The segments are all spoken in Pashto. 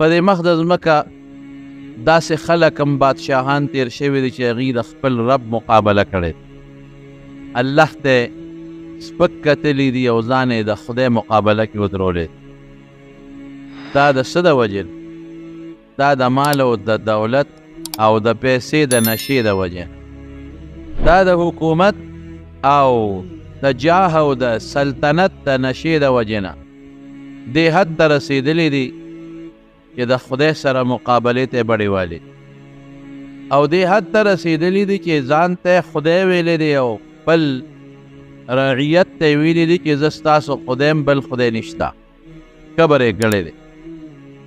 په دې مخ د ځمکه داسې خلک هم بادشاهان تیر شوي دي چې هغوی د خپل رب مقابله کړې، الله ته سپک کتلی دي او ځان یې د خدای مقابله کې ودرولی. دا د څه د وجې؟ دا د مال او د دولت او د پیسې د نشې د وجې، دا د حکومت او د جاه او د سلطنت د نشې د وجې نه دې حد ته رسېدلی دي چې د خدای سره مقابلې ته بړېوالي، او دې حد ته رسېدلی دي چې ځان ته خدای ویلی دی او خپل رعیت ته ویلی دي چې زه ستاسو خدایم بل خدای نشته، کبر یې کړی دی.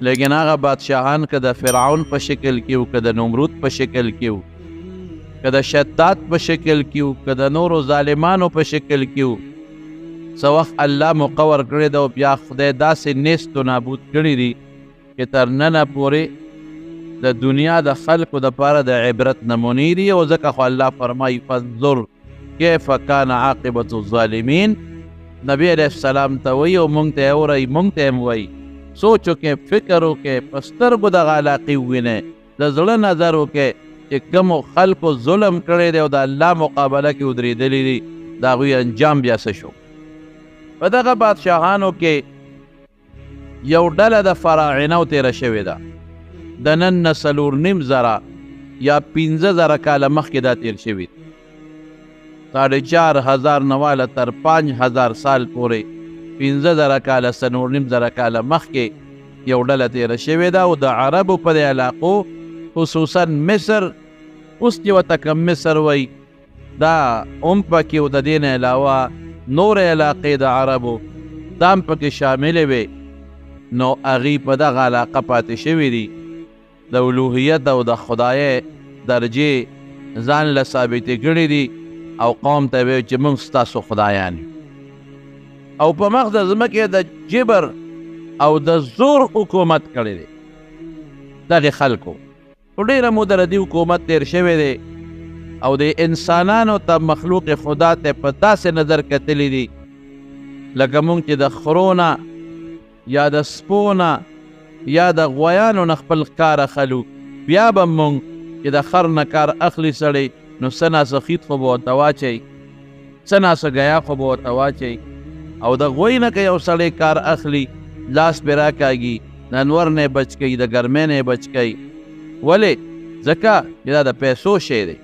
لیکن هغه بادشاهان که د فرعون په شکل کې وو، که د نمرود په شکل کې وو، که د شداد په شکل کې وو، که د نورو ظالمانو په شکل کې وو، څه وخت الله مقور کړی ده او بیا خدای داسې نیست و نابود کړي دي چې تر ننه پورې د دنیا د خلکو دپاره د عبرت نمونې دي. او ځکه خو الله فرمایي فانظر کیف کان عاقبة الظالمین. نبی علیہ السلام ته وایي او موږ ته یې اورئ، موږ ته هم وایي سوچ وکړئ، فکر وکړئ، په سترګو دغه علاقې ووینئ، د زړه نظر وکړئ چې کومو خلکو ظلم کړی دی او د الله مقابله کې ودرېدلي دي، د هغوی انجام بیا څه شو. په دغه بادشاهانو کې یو ډله د فراعنو تېره شوې ده، د نن نه 4.5 یا 15,000 کاله مخکې دا تېر شوي، 4,500 نه واله تر 5,000 سال پورې 15,000 کاله 4.5 کاله مخکې یو ډله تېره شوې ده. او د عربو په دې علاقو خصوصا مصر، اوس چې ورته کوم مصر وایي، دا هم پکې و د دې نه علاوه نورې علاقې د عربو دا هم پکې شاملې وې، نو هغوی په دغه علاقه پاتې شوي دي، د الوهیت او د خدایۍ درجې ځان له ثابتې کړي دي او قوم ته ویل چې موږ ستاسو خدایان یو. او په مخ د ځمکې د جبر او د زور حکومت کړی دی دغې خلکو. په ډېره موده د دې حکومت تېر شوی دی او د انسانانو ته مخلوق خدا ته په داسې نظر کتلی دي لکه موږ چې د خرونه یا د سپونه یا د غویانو نه خپل کار اخلو، بیا به موږ چې د خر نه کار اخلي سړی نو څه ناسه خیط خو به ورته واچوي، څه ناسه ګیا خو به ورته واچوي، او د غوی نه که یو سړی کار اخلي لاس پرې راکاږي، د انور نه یې بچ کوي، د ګرمۍ نه یې بچ کوي. ولې؟ ځکه چې دا د پیسو شی دی.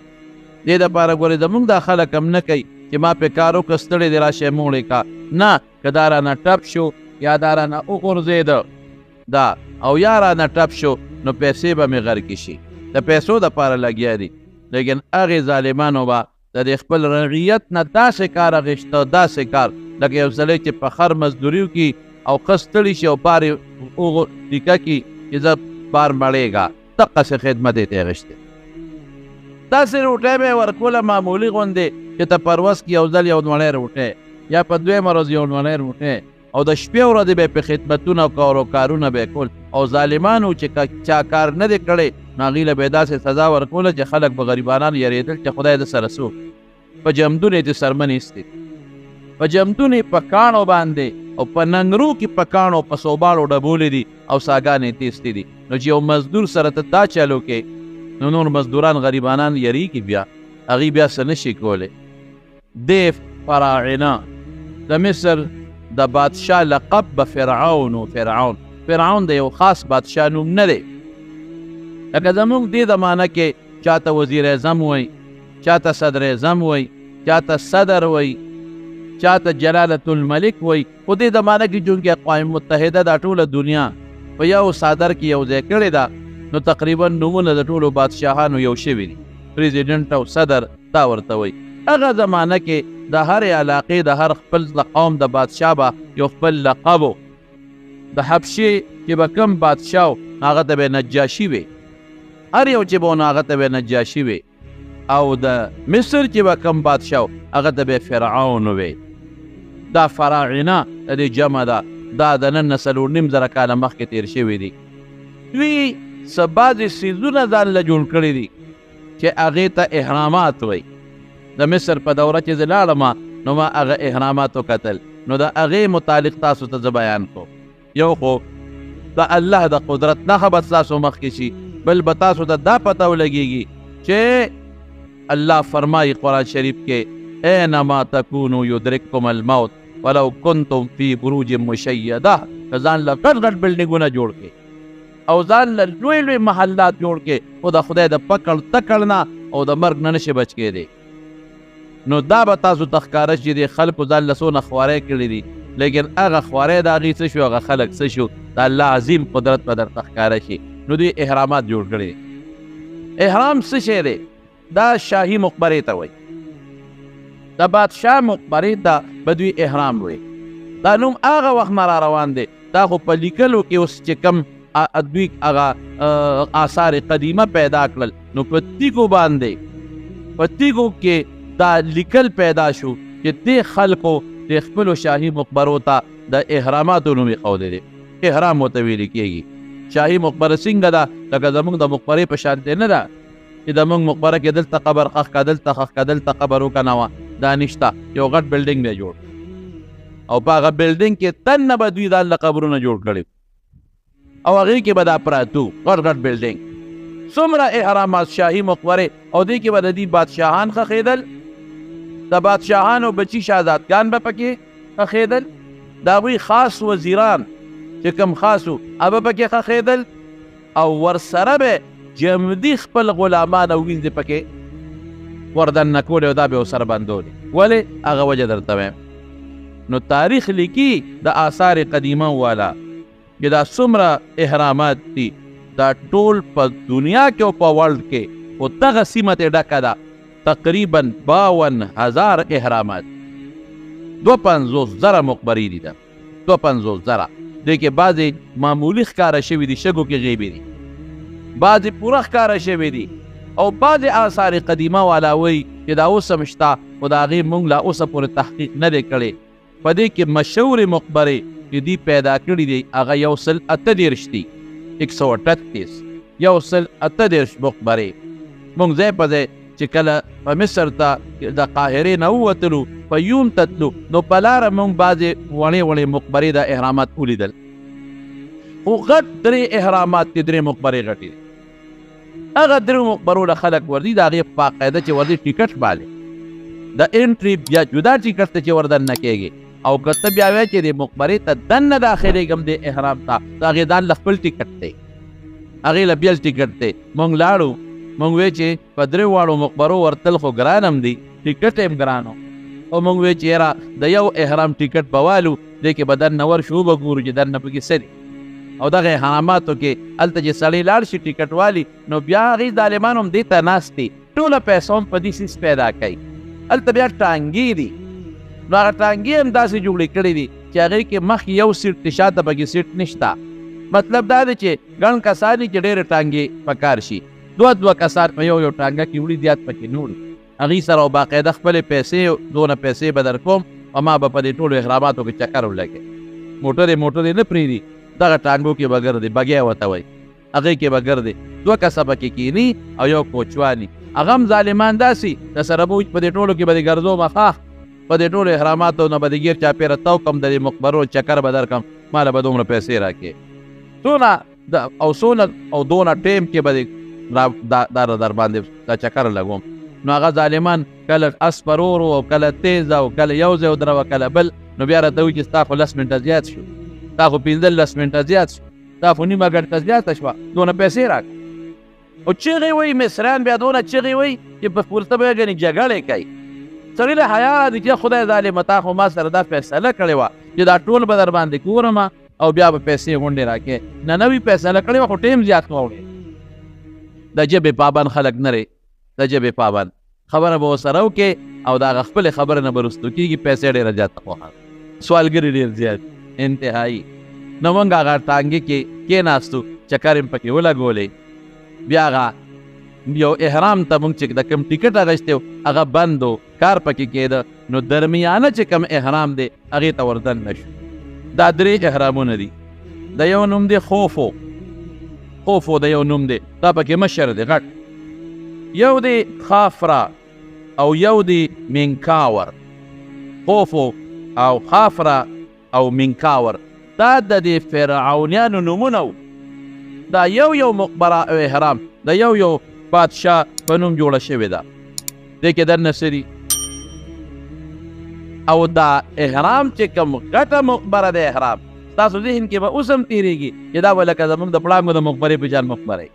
دې دپاره ګورې زموږ دا خلک هم نه کوي چې ما پې کار وکړه ستړی دی راشئ موړې کا، نه، که دا رانه ټپ شو یا دا رانه وغورځېده دا او یا رانه ټپ شو نو پیسې به مې غرقې شي، د پیسو دپاره لګیا دي. لیکن هغې ظالمانو به د دې خپل رعیت نه داسې کار اخیسته، داسې کار لکه یو سړی چې په خر مزدوري وکړي او ښه ستړي شي او بار یې لیکه کړي چې زه بار مړېږه، دقسې خدمت یې ترې اخیستی. داسې روټۍ به یې ورکوله معمولي غوندې چې ته په ورځ کې یو ځل یو نوڼی روټۍ یا په دویمه ورځ یو نوڼی روټۍ، او د شپې ورځې به یې په خدمتونه او کارونه به یې کول. او ظالمانو چې چا کار نه دی کړی نو هغوی له به یې داسې سزا ورکوله چې خلک به غریبانان یېرېدل چې خدای د سره څوک. په جمدون یې د سرمن ایستې، په جمدون یې په کاڼو باندې او په ننګرو کې په کاڼو په صوباړو ډبولې دي او ساګانې تیستې دي. نو چې یو مزدور سره ته دا چلو کې نو نور مزدوران غریبانان یریږي، بیا هغوی بیا څه نشي کولی. دې فراعنه د مصر د بادشاه لقب به فرعون و. فرعون د یو خاص بادشاه نوم نه دی، لکه زموږ دې زمانه کې چاته وزیر اعظم وایي، چاته صدر اعظم وایي، چاته صدر وایي، چاته جلالة الملک وایي. خو دې زمانه کې چونکې اقوام متحده دا ټوله دنیا په یو صدر کې یو ځای کړې ده، نو تقریبا نومونه د ټولو بادشاهانو یو شوي دي، پریزیډنټ او صدر دا ورته وایي. هغه زمانه کې د هرې علاقې د هر خپل قوم د بادشاه به یو خپل لقب و. د حبشې چې به کوم بادشاه هغه ته به نجاشي وي، هر یو چې به نو هغه ته به نجاشي وي، او د مصر چې به کوم بادشاه هغه ته به فرعون وي. دا فراعنه د دې جمع ده، دا د نن نه 4.5 کاله مخکې تېر شوي دي. دوی څه بعضې څیزونه ځان له جوړ کړي دي چې هغې ته احرامات وایي. د مصر په دوره چې زه لاړم نو ما هغه احرامات وکتل، نو د هغې متعلق تاسو ته زه بیان کوم. یو خو د الله د قدرت نښه به ستاسو مخکې شي. بل به تاسو ته دا پته ولګېږي چې الله فرمایي قرآن شریف کې اینما تکونو یدرککم الموت ولو کنتم فی بروج مشیده. که ځان له غټ غټ بلډینګونه جوړ کړي او ځان له لوی لوی محلات جوړ کړي، خو د خدای د پکړ تکړ نه او د مرګ نه نشي بچ کېدی، نو دا به تاسو ته ښکاره شي د خلکو ځان له څونه خوارۍ کړي دي، لیکن هغه خوارۍ د هغې څه شو، هغه خلک څه شو، د الله عظیم قدرت به درته ښکاره شي. نو دوی احرامات جوړ کړي. احرام څه شی دی؟ دا شاهي مقبرې ته وایي، د بادشاه مقبرې ته به دوی احرام وایي. دا نوم هغه وخت نه را روان دی، دا خو په لیکلو کې اوس چې کم دوی هغه آثار قدیمه پیدا کړل، نو په تیږو باندې په تیږو کې دا لیکل پیدا شو چې دې خلکو د خپلو شاهي مقبرو ته د احراماتو نوم ایښودی دی. احرام ورته ویل کېږي. شاهي مقبره څنګه ده؟ لکه زموږ د مقبرې په شانتې نه ده چې زموږ مقبره کې دلته قبر ښخ که دلته ښخ که دلته قبر وکنه وه، دا نشته. یو غټ بلډینګ دی جوړ، او په هغه بلډینګ کې تنه به دوی ځان له قبرونه جوړ کړي او هغې کې به دا پراته وو غټ غټ بلډینګ. څومره احرامات شاهي مقبرې، او دې کې به د دې بادشاهان ښخېدل، د بادشاهانو بچي شهزادګان به پکې ښخېدل، د هغوی خاص وزیران چې کوم خاص وو هغه به پکې ښخېدل، او ورسره به جمدي خپل غلامان او وینځې پکې وردننه کولې او دا به ورسره بندولې. ولې؟ هغه وجه درته وایم. نو تاریخ لیکي د آثار قدیمه والا چې دا څومره احرامات دي، دا ټول په دنیا کې او په ورلډ کې خو دغه سیمه ترې ډکه ده، تقریبا 52,000 احرامات، 52,000 مقبرې دي. 52,000 دې کې بعضې معمولي ښکاره شوي دي، شګو کې غیبې دي، بعضې پوره ښکاره شوي دي، او بعضې آثار قدیمه والا وایي چې دا اوس هم شته، خو د هغې موږ لا اوسه پورې تحقیق نه دی کړی. په دې کې مشهورې مقبرې چې دوی پیدا کړي دي هغه 138 دي، 138 138 مقبرې. موږ ځای په ځای چې کله په مصر ته د قاهرې نه ووتلو، په یوم ته تلو، نو په لاره موږ بعضې وړې وړې مقبرې د احرامات ولیدل، خو غټ 3 احرامات کې 3 مقبرې غټې دي. هغه 3 مقبرو له خلک ورځي، د هغې باقاعده چې ورځي ټیکټ بالې، د انټري بیا جدا ټیکټ ته چې وردننه کېږي، او که ته بیا وایې چې د مقبرې ته دننه داخلېږم د احرام ته، د هغې ځان له خپل ټیکټ دی، هغې له بیل ټیکټ دی. موږ لاړو، موږ وایو چې په 3 واړو مقبرو ورتل خو ګران هم دي، ټیکټ هم ګران و، او موږ وایو چې یاره د یو احرام ټیکټ به والو، دې کې به دننه ورشو وبه چې دننه پکې څه دي، او دغه احراماتو کې هلته چې سړی لاړ شي ټیکټ والي، نو بیا هغې ظالمان هم دې ته ناست دي، ټوله پیسه هم په دې سیس پیدا کوي. هلته بیا ټانګې دي، نو هغه ټانګې هم داسې جوړې کړې دي چې هغې کې مخکې یو سیټ دی، شاته پکې سیټ نشته. مطلب دا دی چې ګڼ کسان دي چې ډېرې ټانګې پکار شي، 2 کسان په یو ټانګه کې وړي، زیات پکې نه وړي. هغې سره او باقاعده خپلې پیسې، دونه پیسې به در کوم او ما به په دې ټولو احراماتو کې چکر ولګې. موټرې نه پرېږدي، دغه ټانګو کې به ګرځي، بګیا ورته وایي، هغې کې به ګرځي، 2 کسه پکې کښېني او یو کوچواني. هغه هم ظالمان داسې د سره به په دې ټولو کې به دې ګرځوم، ښه په دې ټولو احراماتو نه به دې ګیر چاپېره تو کم، د دې مقبرو چکر به در کم، ماله به دومره پیسې راکړې. څونه او دونه ټیم کې به دې در باندې دا چکر لګوم. نو هغه ظالمان کله اس پر ورو او کله تیز او کله یو ځای ودروه کله بل، نو بیا راته وایي چې ستا خو 10 منټه زیات شو، ستا خو 15 منټه زیات شو، ستا خو نیمه ګنټه زیاته شوه، دونه پیسې راکړه. او چغې وایي مصریان، بیا دونه چغې وایي چې په پورته به ګنې جګړې کوي. سړي له حیا راځي چې خدای ظالمه تا خو ما سره دا فیصله کړې وه چې دا ټول به در باندې ګورم او بیا به پیسې غونډې راکړې. نه نوي فیصله کړې وه، خو ټیم زیات واوړې. د ژبې پابند خلک نه رې، د ژبې پابند خبره به ورسره وکړې او د هغه خپلې خبرې نه به رستو کېږي، پیسې ډېره زیاته خوښه، سوالګري ډېر زیات انتهایي. نو موږ هغه ټانګې کې کېناستو، چکر یې پکې ولګولې، بیا هغه یو احرام ته موږ چې د کوم ټیکټ اخیستی و هغه بند و، کار پکې کېده، نو درمیانه چې کوم احرام دی هغې ته وردننه شو. دا 3 احرامونه دي. د یو نوم دی خوفو د یو نوم دی، دا پکې مشر دی غټ، یو دی خافرا او یو دی منکاور. خوفو او خافرا او منکاور دا د دې فرعونیانو نومونه وو. دا یو مقبره او احرام د یو بادشاه په نوم جوړه شوې ده. دې کې دننه څه دي؟ او دا احرام چې کوم غټه مقبره د احرام تاسو ذهن کې به اوس هم تېرېږي چې دا به لکه زموږ د پړانګو د مقبرې په شان مقبره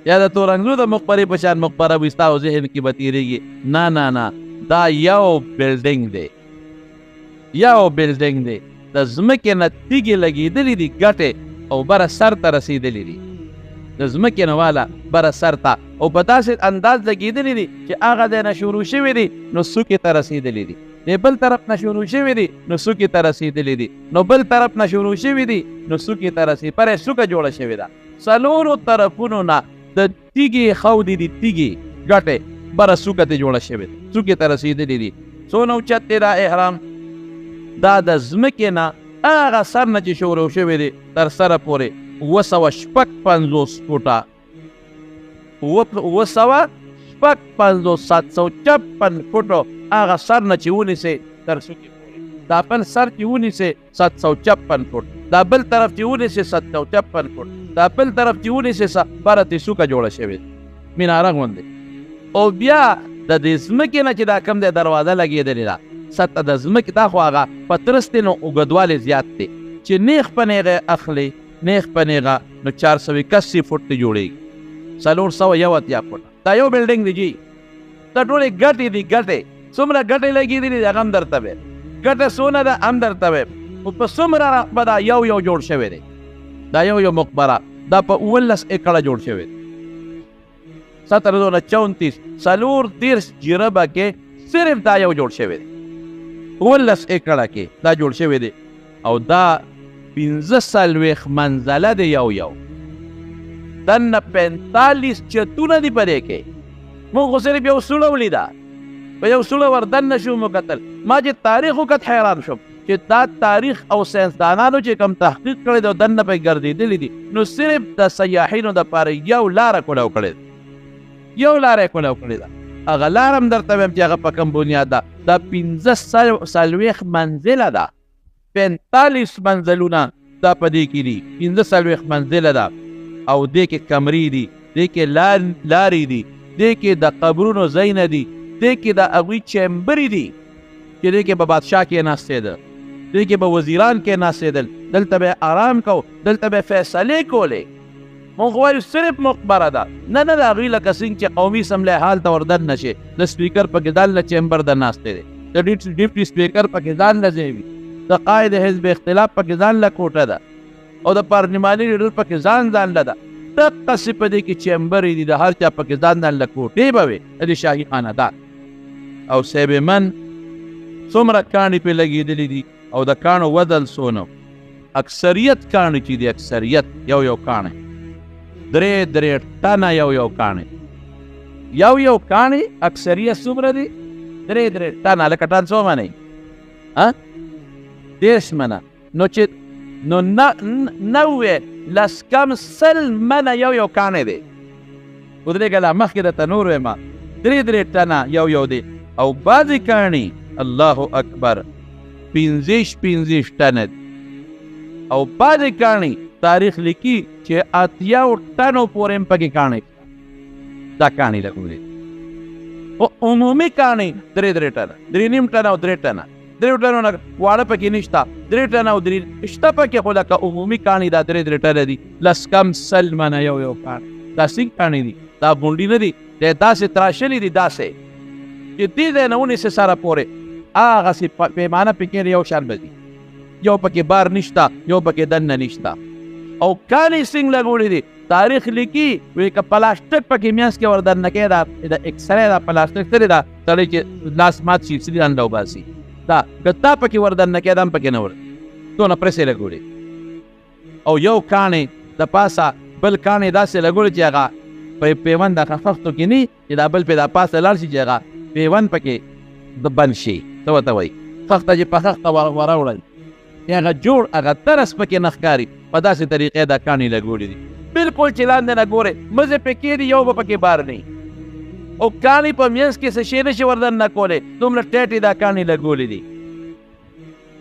یا د تورنګلو د مقبرې په شان مقبره وي، ستا ذهن کې به تېرېږي. نه، دا یو بلډینګ دی، د ځمکې نه تیږې لګېدلې دي ګټې او بره سر ته رسېدلې دي، د ځمکې نه والا بره سر ته، او په داسې انداز لګېدلې دي چې هغه ځای نه شروع شوي دي نو څوکې ته رسېدلې دي، د بل طرف نه شروع شوي دي نو څوکې ته رسېدلې دي، نو بل طرف نه شروع شوي دي نو څوکې ته رسېدلې، پرې څوکه جوړه شوې ده. څلورو طرفونو نه د تیږې خودې دي، تیږې ګټې بره څوکه ته جوړه شوې ده، څوکې ته رسېدلې دي. څونه اوچت دی دا احرام؟ دا د ځمکې نه هغه سر نه چې شروع شوی دی تر سره پورې 750 فوټه 756 فوټو هغه سر نه چې ونیسې تر څوکې پورې، دا بل سر چې ونیسې 756 فوټ، دا بل طرف چې ونیسې 756 فوټ، دا بل طرف چې ونیسې بره ترې څوکه جوړه شوې میناره غوندې. او بیا د دې ځمکې نه چې دا کوم دی دروازه لګېدلې ده سطح د ځمکې، دا خو هغه پترس دی نو اوږدوالی زیات دی چې نیغ په نیغه اخلي، نیغ په نیغه نو 481 فوټ ته جوړېږي، 481 فوټه. دا یو بلډینګ دی جي، دا ټولې ګټې دي، ګټې څومره ګټې لګېدلې دي هغه هم درته ویم، ګټه څونه ده هم درته ویم، خو په څومره رقبه دا یو جوړ شوی دی، دا یو مقبره دا په 19 ایکړه جوړ شوی دی، 1734 30 جربه کې صرف دا یو جوړ شوی دی، 19 ایکړه کې دا جوړ شوی دی. او دا 45 منزله دی، یو دنه 45 چتونه دي پرې کې. موږ خو صرف یو سوړه ولیده، په یو سوړه ور دننه شو مو کتل، ما چې تاریخ وکت حیران شوم چې دا تاریخ او ساینسدانانو چې کوم تحقیق کړی دی دننه پې ګرځېدلي دي، نو صرف د سیاحینو دپاره یو لاره کولاو کړې ده، یو لاره یې کولاو کړې ده. هغه لاره هم درته ویم چې هغه په کوم بنیاد ده، دا 45 منزله ده، 45 منزلونه دا په دې کې دي، 45 منزله ده. او دې کې کمرې دي، دې کې لارې دي، دې کې د قبرونو ځایونه دي، دې کې د هغوی چیمبرې دي چې دې کې به بادشاه کېناستېده، دې کې به وزیران کېناستېدل، دلته به آرام کو، دلته به فیصلې کولې. مونږ وایو صرف مقبره ده، نه د هغوی لکه څنګه چې قومي اسمبلی حال ته ور دننه شي، د سپیکر پکې ځان له چیمبر د ناستې دی، د ډیپټي سپیکر پکې ځان له ځای وي، د قائد حزب اختلاف پکې ځان له کوټه ده، او د پارلماني لیډر پکې ځان له ده، دقسې په دې کې چیمبرې دي، د هر چا پکې ځان له کوټې به وي د دې شاهي خاندان. او صاحب من څومره کاڼي پې لګېدلي دي، او د کاڼو وزن څونه، اکثریت کاڼي چې دي، اکثریت یو کاڼی 3 ټنه یو کاڼی، یو کاڼی اکثریت څومره دي؟ 3 ټنه، لکه ټن څو منئ؟ 10 منه، نو چې نو 90 لس کم 100 منه یو کاڼی دی. ودرېږه لا مخکې درته نور وایم 3 ټنه یو دی. او بعضې کاڼي الله اکبر 15 ټنه دي، او بعضې کاڼي تاریخ لیکي چې 80 ټنو پورې هم پکې کاڼي دا کاڼي لګولي. او عمومي کاڼي 3 ټنه، 3.5 ټنه او 3 ټنه، 3 ټنو نه واړه پکې نشته، 3 ټنه او 3 شته پکې، خو لکه عمومي کاڼي دا 3 ټنه دي، لس کم 100 منه یو کاڼي. دا څنګه کاڼي دي؟ دا غونډي نه دي، دا داسې تراشلي دي، داسې چې دې ځای نه ونیسې سره پورې هغسې پیمانه پکې یو شان به دي، یو پکې بار نشته، یو پکې دننه نشته. او کاڼي څنګه لګولي دي؟ تاریخ لیکي وایي که پلاسټک پکې میانځ کې ور دننه کې د اکسرې دا پلاسټک سرې دا سړی چې لاس مات شي سري انډه وباسي، دا که تا پکې ور دننه کې دا هم پکې نه ور دونه پرېسې لګولي. او یو کاڼی د پاسه بل کاڼی داسې لګولي چې هغه په پیوند د خښتو کې نه چې دا بل پې دا پاسه لاړ شي چې هغه پیوند پکې د بند شي، څه ورته وایي خښته چې په خښته وراوړل هغه جوړ هغه ترس پکې نه ښکاري، په داسې طریقې دا کاڼي لګولي دي. بلکل چې لاندې نه ګورې مزې پکې دي، یو به پکې بار نه، او کاڼي په منځ کې څه شی نشي ور دننه کولی، دومره ټیټې دا کاڼي لګولي دي.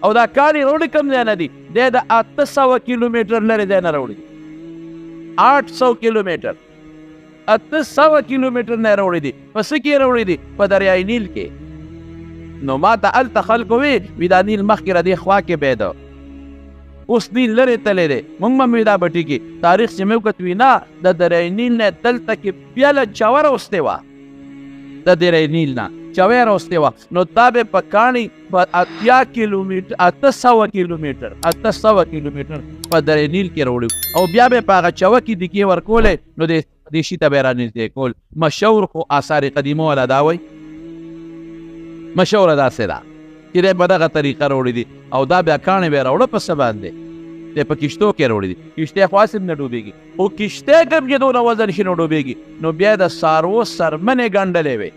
او دا کاڼي راوړي کوم ځای نه دي، دی د 800 کیلومیټر لرې ځای نه راوړي، 800 کیلومیټر 800 کیلومیټر نه راوړي دي. په څه کې راوړي دي؟ په دریای نیل کې. نو ما ته هلته خلکو وی دا نیل مخکې را دې خوا کې بیده، اوس نیل لرې تللی دی. موږ به مې دا بټي کې تاریخ چې مې وکت وي نه د دریای نیل نه دلته کې بیله چاوه راوستې وه، د دریای نیل نه چاوه راوستې وه. نو دا به په کاڼي په 800 کیلومیټر 800 کیلومیټر په دریای نیل کې راوړي او بیا به په هغه چاوه کې دیکې ورکولې. نو دې شي ته به یې رانږدې کول. مشهور خو آثار قدیمه والا دا وایي، مشهوره داسې ده چې دی په دغه طریقه راوړي دي او دا بیا کاڼي به یې راوړه په څه باندې؟ دی په کشتو کې راوړي دي. کشتۍ خو هسې نه ډوبېږي، خو کشتۍ کوم چې دونه وزن شي نو ډوبېږي. نو بیا د څاروو څرمنې ګنډلې وې،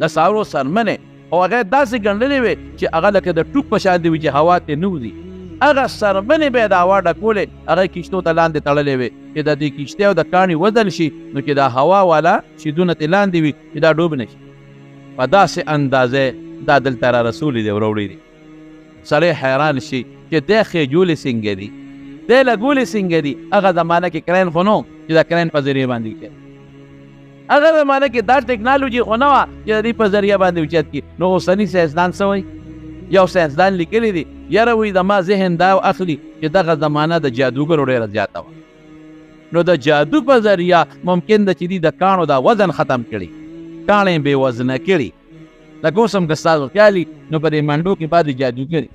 د څاروو څرمنې، او هغه یې داسې ګنډلې وې چې هغه لکه د ټوپ په شان دي وي چې هوا ترې نه وځي. هغه څرمنې به یې د هوا ډکولې، هغه کشتو ته لاندې تړلې وې چې د دې کشتۍ او د کاڼي وزن شي نو چې دا هوا والا شیدونه ترې لاندې وي چې دا ډوب نه شي. په داسې اندازې دا دلته را رسولي دي او راوړي دي. سړی حیران شي چې دی خېجولې څنګه دي، دی لګولې څنګه دي. هغه زمانه کې کرین خو نه و چې د کرین په ذریعه باندې کړي، هغه زمانه کې دا ټکنالوژي خو نه وه چې د دې په ذریعه باندې اوچت کړي. نو اوسني ساینسدان څه وایي؟ یو ساینسدان لیکلی دي یاره وایي زما ذهن دا اخلي چې دغه زمانه د جادوګرو ډېره زیاته وه. نو د جادو په ذریعه ممکن ده چې دي د کاڼو دا وزن ختم کړي، کاڼي بې وزنه کړي. لکه اوس هم که ستاسو خیال وي نو په دې منډو کې بعد جادوګري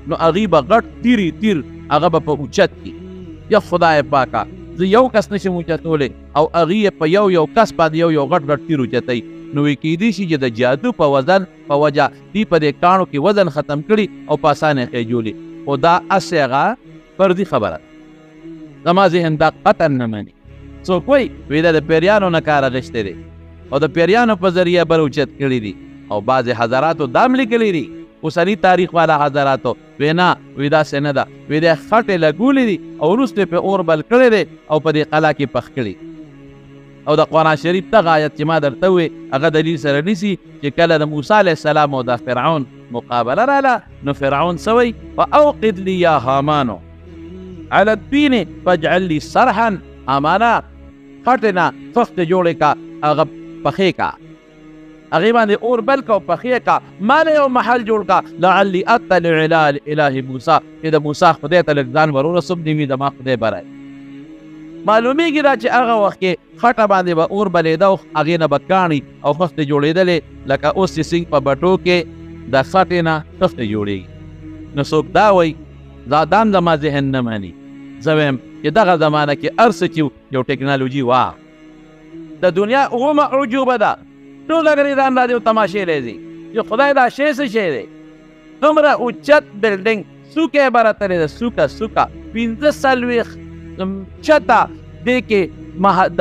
نو هغې به غټ تیر هغه به په اوچت کړي. یا خدای پاکه زه یو کس نشم اوچتولی او هغې په یو کس باندې یو غټ تیر اوچتوي. نو وی کېدی شي چې د جادو په وزن په وجه دوی په دې کاڼو کې وزن ختم کړي او په اسانه خېجولي. خو دا هسې هغه فردي خبره ده، زما ذهن دا قطعا نه مني. څوک وایي وی دا د پیریانو نه کار اخیستی دی او د پیریانو په ذریعه بل اوچت کړي دي. او بعضې حضراتو دا هم لیکلي دي، اوسني تاریخ والا حضراتو وی نه، وی داسې نه ده، وی دی خټې لګولې دي او وروسته یې پرې اور بل کړی دی او په دې قلعه کې پخ کړي. او د قرآن شریف دغه آیت چې ما درته ووې هغه دلیل سره نیسي چې کله د موسی علیه السلام او د فرعون مقابله راله نو فرعون څه وایي؟ فاوقد لي یا هامانو على الطین فاجعل لي صرحا. هامانه خټې نه فخته جوړې کا، هغه پخې کا، هغې باندې اور بل کا او پخې کا، ما نه یو محل جوړ کا لعلي اطلع الى اله موسی، چې د موسی خدای ته لږ ځان ور ورسوم دې زما خدای برای. معلومیږي دا چې هغه وخت کې خټه باندې به اور بلېده او هغې نه به کاڼي او خښتې جوړېدلې لکه اوس چې څنګه په بټو کې د خټې نه خښتې جوړېږي. نو څوک دا وایي دا هم زما ذهن نه مني. زه وایم چې دغه زمانه کې هر څه چې یو ټکنالوژي وه د دنیا اومه عجوبه ده، ټول انګریزان را دې تماشې لیځي چې خدای دا شی څه شی دی. دومره اوچت بلډینګ څوکه به راتلې ده، څوکه 45 چته دې کې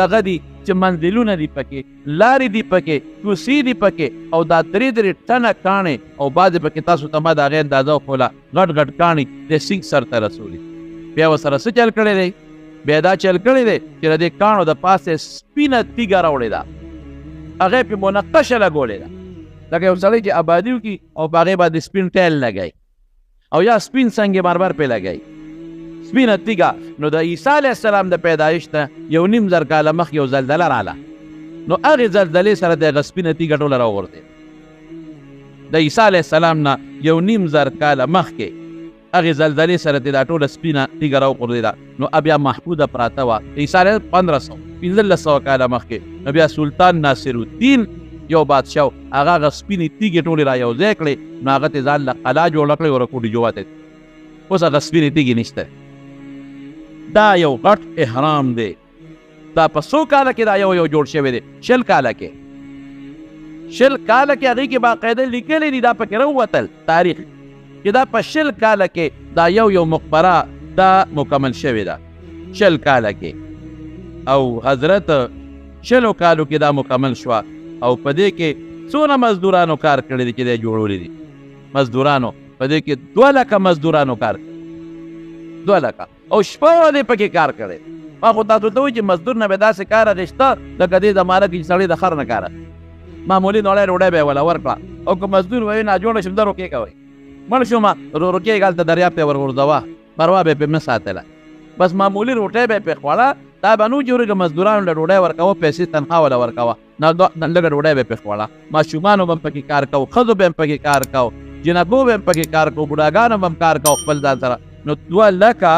دغه دي چې منزلونه دي پکې، لارې دي پکې، کوڅې دي پکې او دا 3 ټنه کاڼې او بعضې پکې تاسو ته ما د هغې اندازه وښوله غټ کاڼي د سینګ سر ته رسولي. بیا ورسره څه چل کړی دی؟ بیا دا چل کړی دی چې د دې کاڼو د پاسه سپینه تیږه راوړې ده، هغې پې منقشه لګولې ده لکه یو سړی چې آبادي وکړي او په هغې باندې سپین ټیل لګوي او یا سپین سنگ مرمر پې لګوي، سپینه تیږه. نو د عیسی علیه السلام د پیدایش نه 1.5 کاله مخکې یو زلزله راله، نو هغې زلزلې سره د هغه سپینه تیږه ټوله راوغورځېده. د عیسی علیه السلام نه 1.5 کاله مخکې هغې زلزلې سره د دا ټوله سپینه تیږه راوغورځېده. نو بیا محفوظه پراته وه د عیسی علیه 1500 کاله مخکې. نو بیا سلطان ناصر الدین یو بادشاه هغه هغه سپینې تیږې ټولې را یو ځای کړې، نو هغه ته ځان له قلا جوړه کړې او رکوټي جوات. اوس هغه سپینې تیږې نشته. دا یو غټ احرام دی، دا په 100 کاله کې دا یو جوړ شوی دی. 20 کاله کې هغې کې باقاعده لیکلی دي، دا پکې راووتل تاریخ چې دا په 20 کاله کې دا یو مقبره دا مکمل شوې ده 20 کاله کې، او حضرت 20 کالو کې دا مکمل شوه. او په دې کې څونه مزدورانو کار کړی دی چې دی جوړولی دي. مزدورانو په دې کې 2 لکه مزدورانو کار کړی، 2 لکه او شپه دې پکې کار کړی. ما خو تاسو ته وایي چې مزدور نه به داسې کار اخېسته لکه دې زمانه کې چې سړی د خر نه کار اخلي. معمولي نوړی ډوډۍ به یې وله ورکړه او که مزدور وایي ناجوړه شم در وکې کوئ مړ شوم روکېږه هلته دریاب ته ورغورځوه پروا به پرې نه ساتله بس معمولي روټۍ به یې پرې خوړه دا به نو جوړېږه مزدورانو له ډوډۍ ورکوه پیسې تنخوا وله ورکوه لږه ډوډۍ به یې پرې خوړه ماشومانو به هم پکې کار کوو ښځو به هم پکې کار کوو جنکو به هم پکې کار کوو بوډاګانو به هم کار کوو خپل ځان سره نو 2 لکه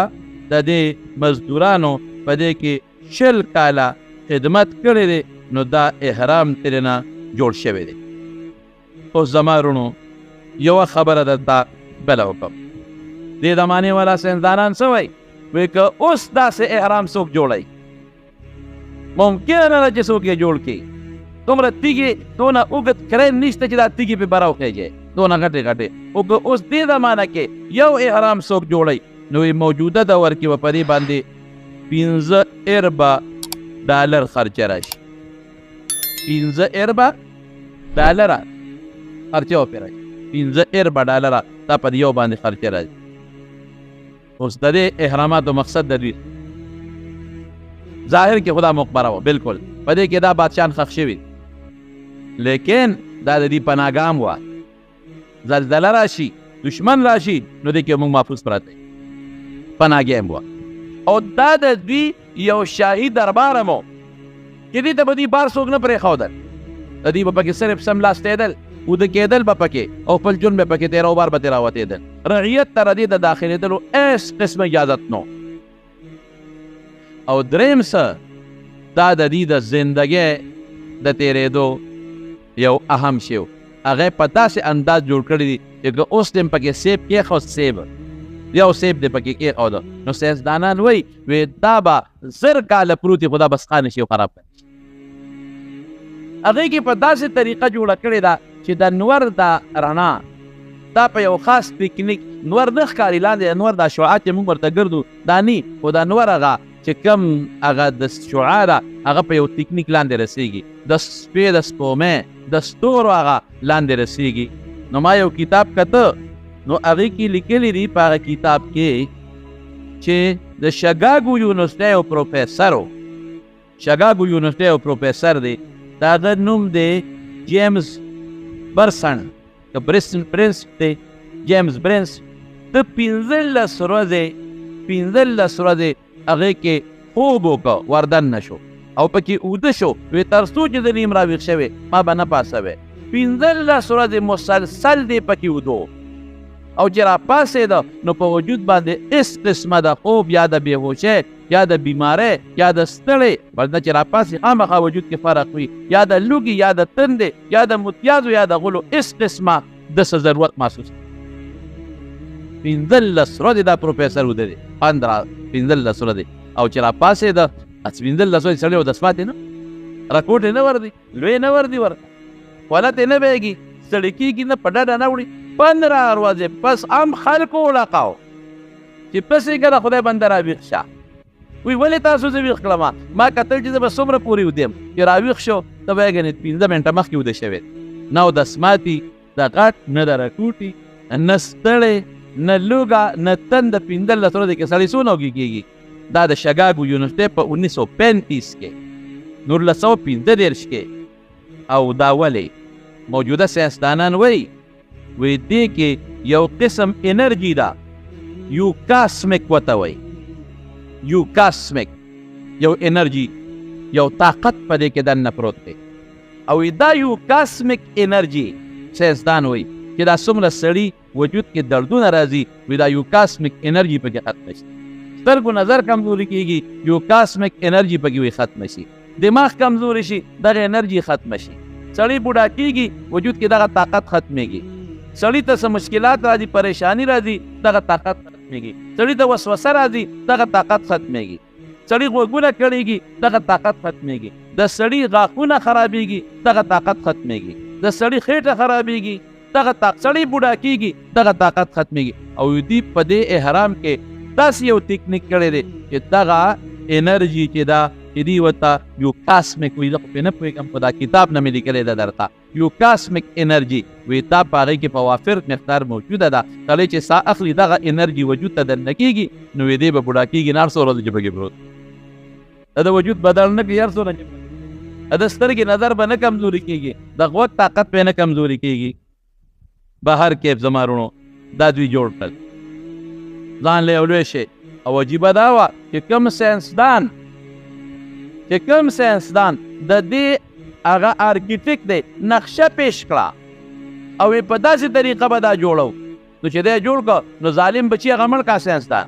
د دې مزدورانو په دې کې 20 کاله خدمت کړی دی نو دا احرام ترېنه جوړ شوی دی اوس زما وروڼو یوه خبره درته بله وکړم دې زمانې والا ساینسدانان څه وایي وایي که اوس داسې احرام څوک جوړوي ممکنه نه ده چې څوک یې جوړ کړي دومره تیږې دونه اوږد کرین نشته چې دا تیږې پې بره وخیږي دونه غټې غټې خو که اوس دې زمانه کې یو احرام څوک جوړوي نو موجوده دور کې به په دې باندې 15 اربه ډالر خرچه راشي 15 اربه ډالره خرچه وپې راشي 15 اربه ډالره دا په یو باندې خرچه راځي اوس د دې احراماتو مقصد د دوی ظاهر کې خدا مقبره وه بلکل په دې کې دا بادشاهان ښخ شوي لیکن دا د دې پناهګام وه زلزله راشي دشمن راشي نو دې کې موږ محفوظ پراته پناهګۍ هم وه او دا د دوی یو شاهي دربار هم و چې دې ته به دوی بار څوک نه پرېښودل د دوی به پکې صرف سملاستېدل اوده کېدل به پکې او خپل ژوند به پکې تېره وبار به ترې راوتېدل رعیت ته د دې د داخلېدلو هېڅ قسم اجازت نو او درېیم څه دا د دې د زندګۍ د تېرېدو یو اهم شی و هغه په داسې انداز جوړ کړی دی چې که اوس دې پکې سیب کېښود سیب یو سیب دې پکې کېښوده نو ساینسدانان وایي دا به 1000 کاله پروت وي خو دا بس ښه نه شي او خراب کړي هغې کې په داسې طریقه جوړه کړې ده چې د نور دا رڼا دا په یو خاص تکنیک نور نه ښکاري لاندې نور دا شعاع چې موږ ورته ګرځو دا نی خو دا نور هغه چې کم هغه د شعاع ده هغه په یو تکنیک لاندې رسېږي د شپې د سپومې د ستورو هغه لاندې رسېږي نو ما یو کتاب کته نو هغې کې لیکلي دي په هغه کتاب کې چې د شګاګو یونیورسټۍ یو پروفیسر و شګاګو یونیورسټۍ یو پروفیسر دی د هغه نوم دی جیمز برسن که برنس دی جیمز برنس د 15 ورځې هغې کې خوب وکړه وردن نه شو او پکې اوده شو وی تر څو چې د نیم راویښ شوی ما به نه پاسوی 15 ورځې مسلسل دی پکې اوده او چې راپاڅېده نو په وجود باندې هېڅ قسمه د خوب یا د بېهوشۍ یا د بیمارۍ یا د ستړې ورنه چې راپاسې خامخا وجود کې فرق وي یا د لوږې یا د تندې یا د متیازو یا د غلو هېڅ قسمه دسه ضرورت محسوس 15 ورځې دا پروفیسر وده دی 15 ورځې او چې راپاسېده 15 ورځې سړی ودس پاتې نه راکوټ یې نه وردي لوی نه وردي ورته حالت یې نه بیږي ستړی کېږي نه په ډډه نه وړي 15 ورځې پس عام خلکو وړاقاو چې پس یې که د خدای بنده راویښ شه وی ولې تاسو زه ویښ کړم ما کتل چې زه به څومره پورې ودیم چې راویښ شو ته به یې ګنې 15 منټه مخکې وده شوی نه اودس ماتي د غټ نه د راکوټي نه ستړی نه لوږه نه تنده 15 ورځې کې سړی څو نوګي کېږي دا د شګاګو یونیورسټۍ په 1935 کې 1935 کې او دا ولې موجوده ساینسدانان وایي دې کې یو قسم انرژي ده یو کاسمیک ورته وایي یو کاسمیک یو انرژي یو طاقت په دې کې دننه پروت دی او دا یو کاسمیک انرژي ساینسدان وایي چې دا څومره سړي وجود کې دردونه راځي دا یو کاسمیک انرژي پکې ختمه شي سترګو نظر کمزوري کېږي یو کاسمیک انرژي پکې ختمه شي دماغ کمزوري شي دغه انرژي ختمه شي سړی بوډا کېږي وجود کې دغه طاقت ختمېږي سړی ته څه مشکلات راځي پریشانی راځي دغه طاقت ختمېږي سړی ته وسوسه راځي دغه طاقت ختمېږي سړی غوږونه کړېږي دغه طاقت ختمېږي د سړی غاښونه خرابېږي دغه طاقت ختمېږي د سړی خېټه خرابېږي دغه طاقت سړی بوډا کېږي دغه طاقت ختمېږي او دوی په دې احرام کې داسې یو تکنیک کړی دی چې دغه انرژي چې دا چې دوی ورته یو کاسمیک وایي زه خو پرې نه پوهېږم خو دا کتاب نه مې لیکلی ده درته یو کاسمیک انرژي وایي دا په هغې کې په وافر مقدار موجوده ده سړی چې ساه اخلي دغه انرژي وجود ته دننه کېږي نو دې به بوډا کېږي نه هر څو ورځې چې پکې پروت د وجود بدل نه کوي هر څومره چې د سترګې نظر به نه کمزوري کېږي د غوږ طاقت به نه کمزوري کېږي بهر کې زما وروڼو دا دوی جوړ کړل ځان له یو لوی شی او عجیبه دا وه چې کوم ساینسدان د دې هغه آرکیټیک دی نقشه پیش کړه او په داسې طریقه به دا جوړو نو چې دی جوړ کړه نو ظالم بچي هغه مړ کړه ساینسدان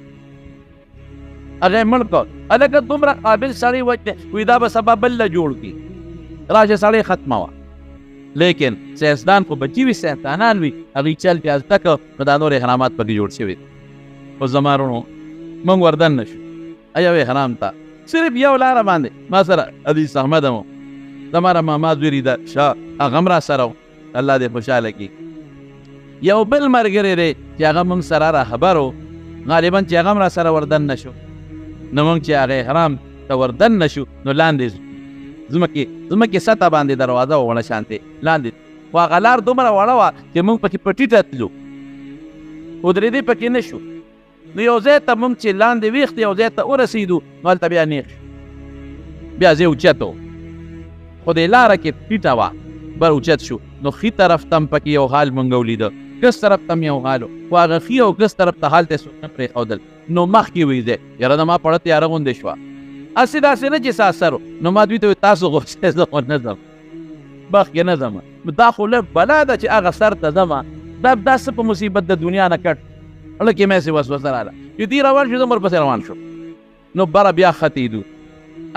هغه مړ کړه هلکه دومره قابل سړی و چې وایي دا به سبا بل له جوړ کړي راشه سړی ختمه وه لیکن ساینسدان خو بچي وي ساینسدانان وي هغوی چل پیاز تکه نو دا نور احرامات پکې جوړ شوي خو زما وروڼو موږ وردن نه شو یو احرام ته صرف یو لاره باندې ما سره حدیث احمد هم زما را ماما زوی ده شاه هغه هم را سره و الله دې خوشحاله کړي یو بل ملګری دی چې هغه موږ سره راهبر و غالبا چې هغه هم را سره وردن نه شو نو موږ چې هغه احرام ته وردن نه شو نو لاندې زمکې سطح باندې دروازه وه وړه شانتې لاندې خو هغه لار دومره وړه وه چې موږ پکې په ټیټه تلو ودرېدې پکې نه شو نو یو ځای ته موږ چې لاندې ویښت یو ځای ته ورسېدو نو هلته بیا نیغ شو بیا ځای اوچت و خو دې لاره کې ټیټه وه بر اوچت شو نو ښي طرف ته هم پکې یو حال موږ ولیده کس طرف ته هم یو حال و خو هغه ښي او کس طرف ته حال ته څوک نه پرېښودل نو مخکې ویځې یاره زما پړه تیاره غوندې شوه هسې داسې نه چې ساسر و نو ما دوی ته وایي تاسو غوښتئ زه خو نه ځم مخکې نه ځم دا خو لږ بلا ده چې هغه سر ته ځمه دا څه په مصیبت د دنیا نه کټ لکه مې سې وسوسه راغله چې دوی روان شو زه ورپسې روان شو نو بره بیا ختېدو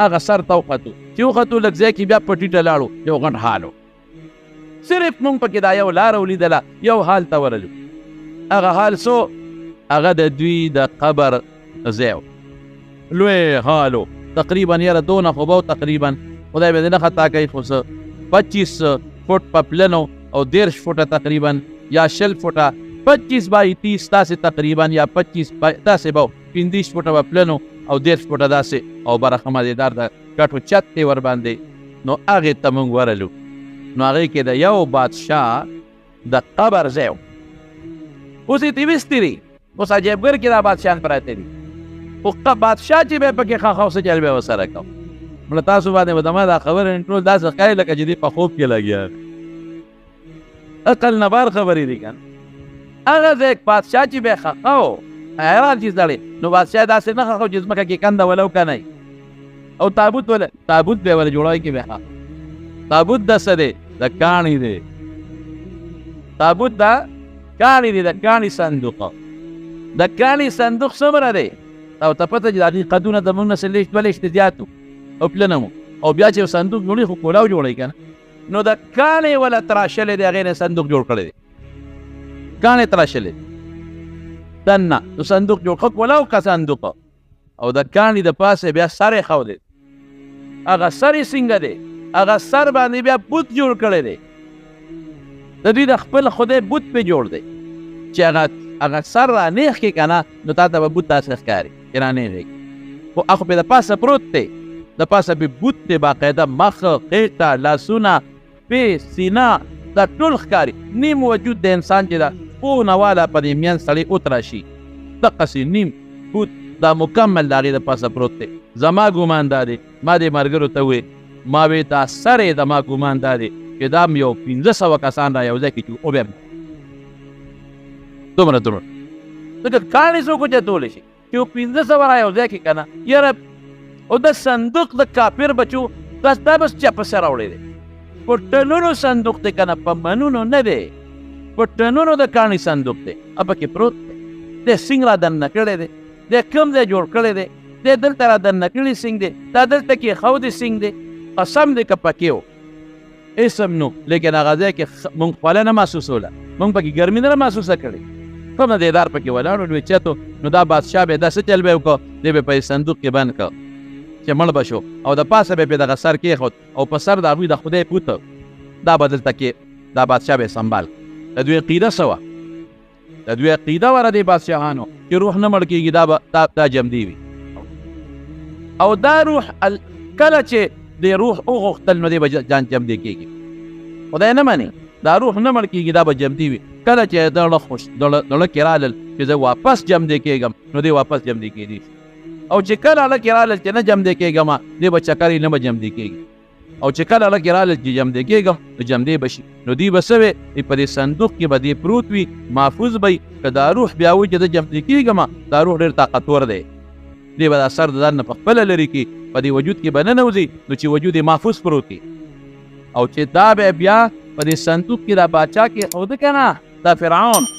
هغه سر ته وختو چې وختو لږ ځای کې بیا په ټیټه لاړو یو غټ حال و صرف موږ پکې دا یو لاره ولیدله یو حال ته ورلو هغه حال څو هغه د دوی د قبر ځای و لوی حال و تقریبا یاره دونه خو به تقریبا خدای به دې نه خطا کوي خو څه 25 فوټ په پلنو او 10 فوټه تقریبا یا 20 فوټه 25 بای 30 داسې تقریبا یا 25 داسې به 15 فوټه په پلنو او 10 فوټه داسې او برخه مزېدار د ګټو چت دی ورباندې نو هغې ته موږ ورلو نو هغې کې د یو بادشاه د قبر ځای و اوس یې تېویستې دي اوس عجیبګر کې دا بادشاهان پراته دي خو بادشاه چې به پکې ښه څه چل به ورسره کوم مړه تاسو باندې به زما دا خبرې ټول داسې ښکاري لکه چې دې په خوب کې لګیا عقل نه بار خبرې دي که نه هغه ځای بادشاه چې به ښه و حیران چې سړی نو بادشاه داسې نه ښه چې ځمکه کې کنده ولو که نه او تابوت به یې ولې جوړوي کې به ښه تابوت د څه دی د کاڼي دی تابوت د کاڼي دی د کاڼي صندوق د کاڼي صندوق څومره دی او ته پته چې د هغې قدونه زموږ نه څه لیشت دوه لیشتې زیات و او پلنه مو او بیا چې یو صندوق جوړوي خو کولاو جوړوي که نه نو د کاڼې وله تراشلی دی هغې نه صندوق جوړ کړی دی کاڼې تراشلی دی دننه نو صندوق جوړ ښه کولاو که صندوق او د کاڼي د پاسه بیا سر یې ښودی هغه سر یې څنګه دی هغه سر باندې بیا بوت جوړ کړی دی د دوی د خپل خدای بوت پې جوړ دی چې هغه سر را نیغ کړي که نه نو تا ته به بوت داسې ښکاري چې را نیغ کړي خو هغه پې د پاسه پروت دی د پاسه پې بوت دی باقاعده مخ خېټه لاسونه پې سینه دا ټول ښکاري نیم وجود د انسان چې دا پونه والا په دې میان سړی وتراشي دقسې نیم بوت دا مکمل د هغې د پاسه پروت دی زما ګمان دا دی ما دې ملګرو ته وویل ما وی دا سر یې زما ګمان دا دی چې دا م یو 1500 کسان را یو ځای کې چې وبیم دومره ځکه کاڼي څوک اوچتولی شي چې یو 1500 را یو ځای کې که نه یاره او د صندوق د کافر بچو دا بس چا پسې راوړی دی په ټنونو صندوق دی که نه په منونو نه دی په ټنونو د کاڼي صندوق دی پکې پروت دی دی سینګ را دننه کړی دی دی کوم ځای جوړ کړی دی دی دلته را دننه کړي سینګ دی دا دلته کې ښودی سینګ دی قسم دی که پکې و اسم نو لیکن هغه ځای کې مونږ خوله نه محسوسوله مونږ پکې ګرمي نه محسوسه کړې کومه دیدار پکې ولاړو لوی چتو نو دا بادشاه به داسې چل به وکړو دی به په صندوق کې بند کړ چې مړ به شو او د پاسه به دغه سر کېښود او په سر د هغوی د خدای پوته دا به دلته کې دا بادشاه به سنبال د دوی عقیده څه وه د دوی عقیده وه د دې بادشاهانو چې روح نه مړ کېږي دا جمدي وي او دا روح کله چې د روح وغوښتل نو دی به جان جمدي کېږي خدای نه مني دا روح نه مړ کېږي دا به جمدي وي کله چې دړه کې رالل چې زه واپس جمدي کېږم نو دی واپس جمدي کېدي او چې کله هله کې رالل چې نه جمدي کېږم دی به چکر یې نه به جمدي کېږي او چې کله لکه راله چې جمدې کېږم نو جمدې به شي نو دوی به څه وی په دې صندوق کې به دې پروت وي محفوظ به که دا روح بیا وایي چې زه جمدې کېږم دا روح ډېر طاقتور دی دی به دا سر د ځان نه په خپله لرې کړي په دې وجود کې به ننوځي نو چې وجود یې محفوظ پروت وي او چې دا به بیا په دې صندوق کې دا باچا کېښوده که نه دا فرعون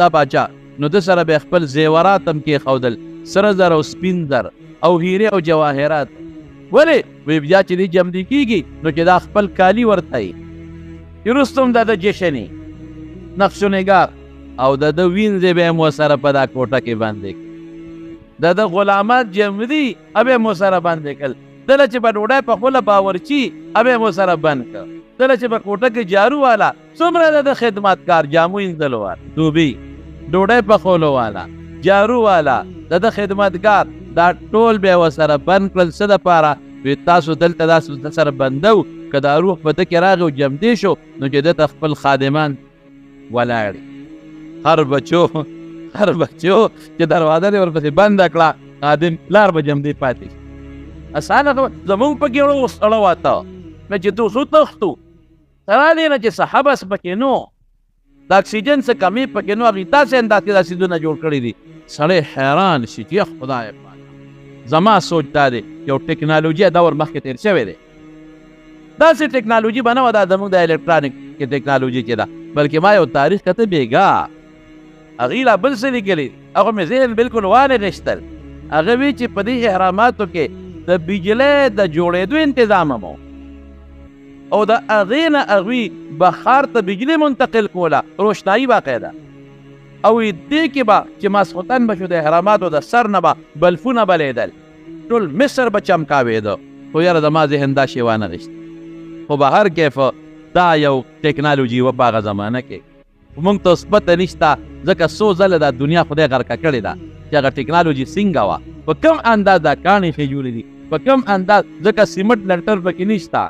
دا باچا نو د سره به خپل زیورات هم کېښودل سره زر او سپین زر او هیرې او جواهرات ولې وی بیا چې دې جمدې کېږي نو چې دا خپل کالي ورته وي چې وروسته هم دا د جشني نقش و نگار او د ده وینځې به یې مو سره په دا کوټه کې باندې د ده غلامات جمدي ابه مو سره باندې کړل دله چې به ډوډۍ په خپله باورچي ابه مو سره بند کړ دله چې به کوټه کې جارو والا څومره د ده خدمتکار جامو وینځلو والا دوبي ډوډۍ پخولو والا جارو والا د ده خدمتګار دا ټول به یې ورسره بند کړل څه دپاره وی تاسو دلته داسې سره بندو که دا روح په ده کې راغی او جمدې شو نو چې ده ته خپل خادمان ولاړي هر بچو چې دروازه دې ورپسې بنده کړه خادم لار به جمدې پاتې شي اسانه زمونږ پکې یو سړی واته نه چې تو څو تښتو تر دې نه چې څه حبس پکې نو د اکسیجن څه کمې پکې نو هغې داسې انداسې دا سیدونه جوړ کړي دي سړی حیران شي چې خدای پاک زما سوچ دا دی یو ټکنالوژي دور مخکې تېر شوی دی داسې ټکنالوژي به نه وه دا زموږ د الکترانیک کې ټکنالوژي چې ده بلکې ما یو تاریخ کته بېګا هغې لا بل څه لیکلي دي هغه مې ذهن بلکل وانغېښتل هغه وی چې په دې احراماتو کې د بجلۍ د جوړېدو انتظام هم او د هغې نه هغوی بخار ته بجلۍ منتقل کوله روشنایي باقاعده او دې کې به چې ماسخوتن به شو د احراماتو د سر نه به بلفونه بلیدل ټول مصر به چمکاوېده خو یاره زما ذهن دا شی وانغېښت خو به هر کیف دا یو ټکنالوژي وه په هغه زمانه کې موږ ته اوس پته نشته ځکه څو ځله دا دنیا خدای غرقه کړې ده چې هغه ټکنالوژي څنګه وه په کوم انداز دا کاڼې ښې جوړې دي په کوم انداز ځکه سیمټ لنټر پکې نشته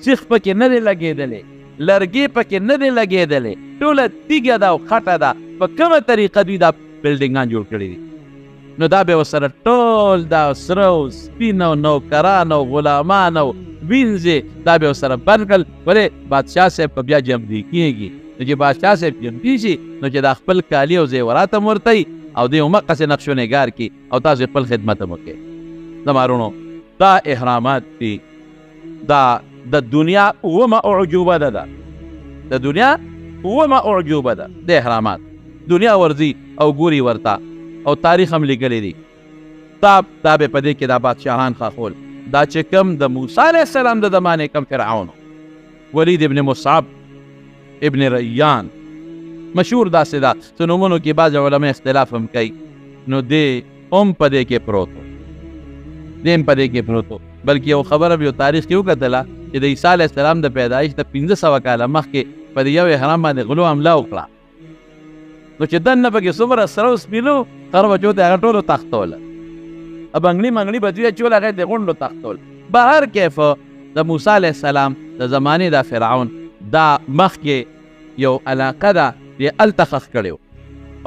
سیخ پکې نه دی لګېدلی لرګې پکې نه دی لګېدلی ټوله تیږه ده او خټه ده په کومه طریقه دوی دا بلډینګان جوړ کړي دي نو دا به ورسره ټول دا سره او سپین او نوکران او غلامان او وینځې دا به ورسره بند کړل ولې بادشاه صاحب په بیا جمدې کېږي نو چې بادشاه صاحب جمدې شي نو چې دا خپل کالي او زیورات هم ورته وي او دی همقسې نقش و نګار کړي او تاسو خپل خدمت هم وکړئ زما وروڼو دا احرامات دي دا د دنیا اومه اعجوبه ده د دنیا اومه اعجوبه ده د احرامات دنیا ورځي او ګوري ورته او تاریخ هم لیکلی دی دا به په دې کې دا بادشاهان خاخول دا چې کوم د موسی علیه السلام د زمانې کوم فرعون ولید ابن مصعب ابن ریان مشهور داسې ده څه نومونو کې بعض علما اختلاف هم کوي نو دی هم په دې کې پروت و بلکې یو خبره یو تاریخ کې وکتله چې د عیسی علیه السلام د پیدایش د 500 کاله مخکې په دې یو احرام باندې غلو حمله وکړه نو چې دننه پکې څومره سره و سپینو هر بچو ته هغه ټولو تختوله بنګړي منګړي به دوی اچول هغه د غونډو تختول به هر کیف د موسی علیه السلام د زمانې د فرعون دا مخکې یو علاقه ده دی هلته ښخ کړی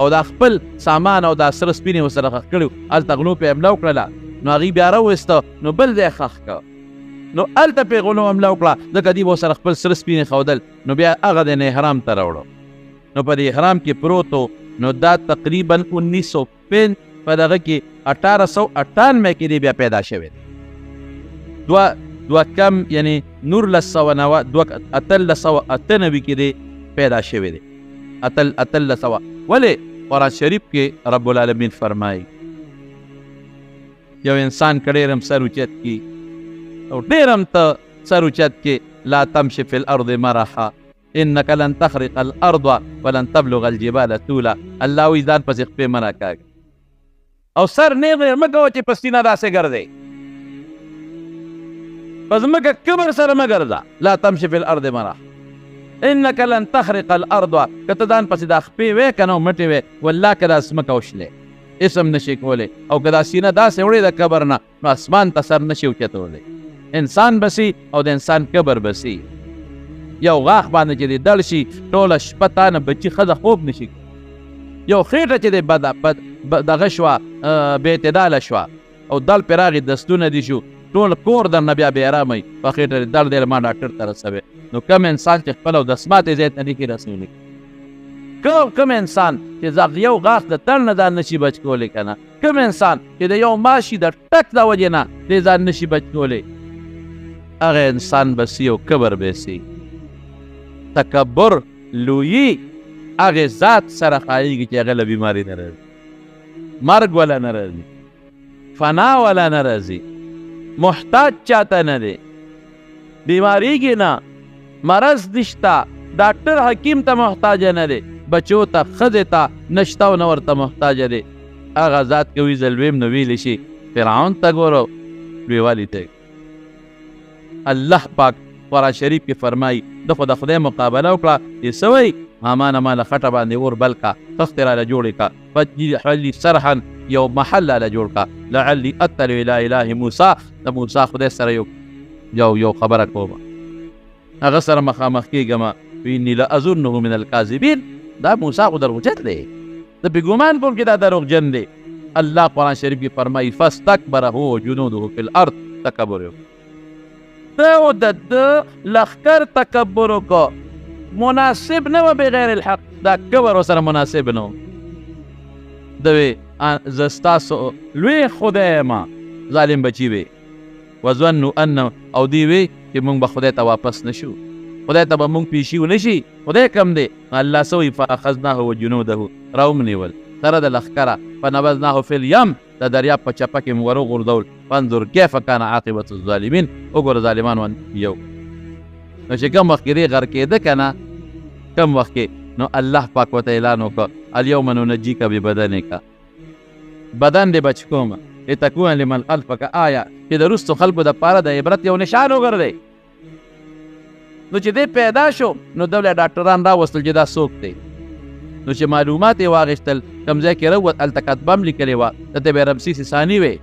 او دا خپل سامان او دا سره سپین یې ورسره ښخ کړي هلته غلو پې حمله وکړله نو هغې بیا راویسته نو بل ځای ښخ کړه نو هلته پې غلو حمله وکړه ځکه دوی به ورسره خپل سره سپین یې ښودل نو بیا هغه د احرام ته راوړو نو په دې احرام کې پروت نو دا تقریبا 1905 په دغه کې 1898 کې دی بیا پیدا شوی دوه کم یعنی 1998 کې دی پیدا شوی دی 1800 ولې قرآن شریف کې رب العالمین فرمایي یو انسان که ډېر هم سر اوچت کي او ډېر هم ته سر اوچت کې لا تمشي فی الارض مرحا انك لن تخرق الارض ولن تبلغ الجبال طولا الله وی ځان پسې خپې مه راکاږه او سر نیغ مه کوه چې په سینه داسې ګرځئ په ځمکه کبر سره مه ګرځه لا تمشي فی الارض مرحا انك لن تخرق الارض که ته ځان پسې دا خپې وې که نه مټې وې والله که دا ځمکه وشلې اسم نشي کولی او که دا سینه داسې وړې د کبر نه نو اسمان ته سر نشي اوچتولی انسان بسي او د انسان کبر بسي یو غاښ باندې چې دی دړ شي ټوله شپه تا نه بچي ښځه خوب نشي یو خېټه چې دی دغه شوه بې اعتداله شوه او دل پرې راغی دستونه دي شو ټول کور درنه بیا بېارامه وي په خېټه درد یې ما ډاکټر ته رسوي. نو کوم انسان چې خپل اودسمات یې ځای ته نشي رسولی، کوم انسان چې یو غاښ د تړ نه ځان نشي بچ کولی که نه، کوم انسان چې د یو ماشي د ټک د وجې نه دی ځان نشي بچ کولی، هغه انسان به سي او کبر به سي. تکبر لویي هغې ذات سره ښایېږي چې هغه له بیماري نه راځي، مرګ ولا نه راځي، فنا ولا نه راځي، محتاج چاته نه دی، بیماریږي نه، مرض نشته، ډاکټر حکیم ته محتاج نه دی، بچو ته ښځې ته نشته او نه ورته محتاج دی. هغه ذات که وي زلویم نو ویلی شي فرعون ته ګوره لویوالي ته. الله پاک قرآن شریف کې فرمایي د خو د خدای مقابله وکړه، چې څه وایي حامان ما له خټه باندې اور بل کا، خښتې راله جوړې کا، فجعل صرحا یو محل راله جوړ کا، لعلي اطلع الى اله موسی، د موسی خدای سره یو خبره کومه، هغه سره مخامخ کېږم، واني لاظنه من الکاذبین. دا موسی خو دروغجن دی، د پې ګمان کوم چې دا دروغجن دی. الله قرآن شریف کې فرمایي فاستکبر هو جنوده فی الارض، تکبر یې ده او د ده لښکر تکبر وکړه، مناسب نه وه بغیر الحق، دا کبر ورسره مناسب نه و. ده وی زه ستاسو لوی خدای یم، ظالم بچي وی وظنوا انه، او دی وی چې موږ به خدای ته واپس نشو، خدای ته به موږ پیشي ونشي، خدای کم دی. الله څه وایي فاخذناه وجنوده، راومنیول سره د لښکره، فنبذناه فی الیم، د دریاب په چپه کې مو ور وغورځول، فانظر کیف کان عاقبة الظالمین، وګوره ظالمان یو. نو چې کوم وخت کې دی غر کېده که نه، کوم وخت کې نو الله پاک ورته اعلان وکړه الیوم ننجیک ببدنک، بدن دې بچ کومه لتکون لمن خلفک آیه، چې د وروستو خلکو دپاره د عبرت یو نشان وګرځئ. نو چې دی پیدا شو نو ده ډاکټران راوستل چې دا څوک دی، نو چې معلومات یې واغېستل کوم ځای کې راووت هلته کتبه هم لیکلې وه، دته به رمسیس ثاني وی.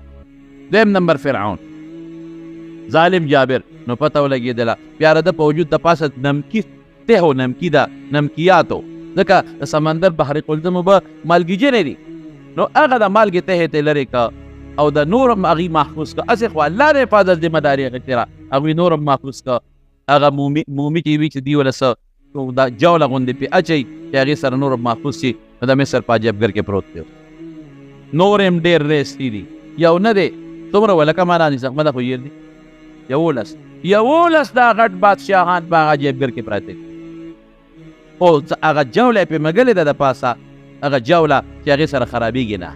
دویم نمبر فرعون ظالم جابر، نو پته ولګېدله بیا د په وجود د پاسه نمکي ته نمکي ده، نمکیاتو، ځکه د سمندر بحر قلزم به مالګیجنې دي، نو هغه د مالګې ته ته لرې که او د نور هم هغوی محفوظ که، هسې خو الله د حفاظت ذمه داري اخېستې را، هغوی نور هم محفوظ که. هغه مومي چې وي چې دوی وله څه دا جوله غوندې پې اچوي چې هغې سره نور هم محفوظ شي، نو د مصر په عجیبګر کې پروت دی. نور هم ډېر ریستی دي، یو نه دی څومره ولکه مانا نسخمه ده خو یېر دي 11 دا غټ بادشاهان په هغه عجیبګر کې پراته دي. او هغه جوله یې پې مږلې ده د پاسه، هغه جوله چې هغې سره خرابېږي نه،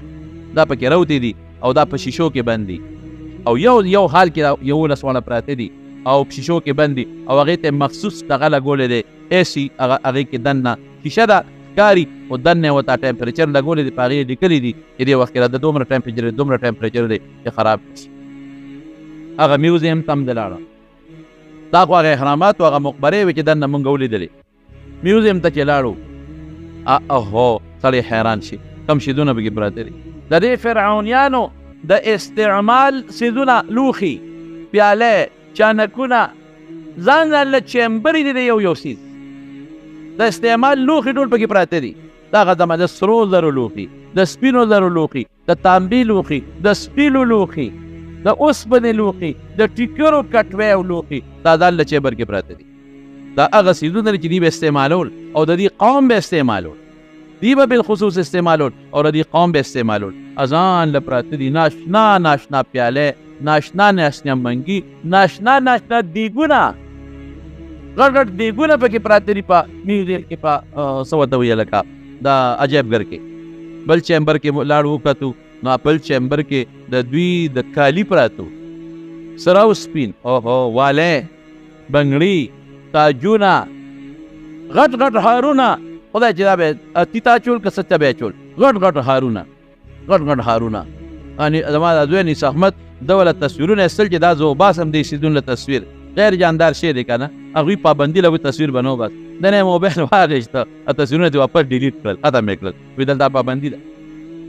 دا پکې روتې دي او دا په شیشو کې بند دي، او یو حال کې 11 واړه پراته دي او په شیشو کې بند دي، او هغې ته مخصوص دغه لګولی دی ایسي، هغې کې دننه شیشه ده ښکاري، او دننه یې ورته ټمپریچر لګولی دی، په هغې یې لیکلي دي چې دې وخت کې د دومره ټمپریچر دی چې خراب شي. هغه میوزیم ته هم د لاړه، دا خو هغه احرامات او هغه مقبرې وې چې دننه مونږ ولیدلې. میوزیم ته چې لاړو اهو سړی حیران شي کوم شیدونه پکې پراته دي. د دې فرعونیانو د استعمال څیزونه، لوښي، پیالې، چانکونه، ځان له چیمبرې دي د یو څیز د استعمال لوښي ټول پکې پراته دي. دغه د سرو زرو لوښي، د سپینو زرو لوښي، د تانبې لوښي، د سپیلو لوښي، د اوسپنې لوښي، د ټیکرو کټویو لوښي، دا ځان له چیمبر کې پراته دي. دا هغه څیزونه چې دوی به استعمالول او د دې قوم به استعمالول، دوی به بالخصوص استعمالول او د دې قوم به استعمالول. ځان له پراته دي ناشنا پیالې، ناشنا منګي، ناشنا دیګونه، غټ دیګونه پکې پراته دي په میوزیم کې، په څه ورته ویل لکه د عجیبګر کې. بل چیمبر کې لاړو وکتو، نو بل چیمبر کې د دوی د کالي پراتو، سره او سپین، اوهو والی، بنګړي، تاجونه، غټ هارونه، خدای چې دا به تیتا چول که سچه به چول، غټ هارونه. یعنې زما د زوی انیس احمد ده وله تصویرونه ایستل چې دا زه وباسم دې سیزون له تصویر، غیر جاندار شی دی که نه، هغوی پابندي له تصویر به نه وباس. د نه یې موبایل واخېسته، تصویرونه دې واپس ډیلیټ کړل، ختم یې کړل، وایي دلته پابندي ده.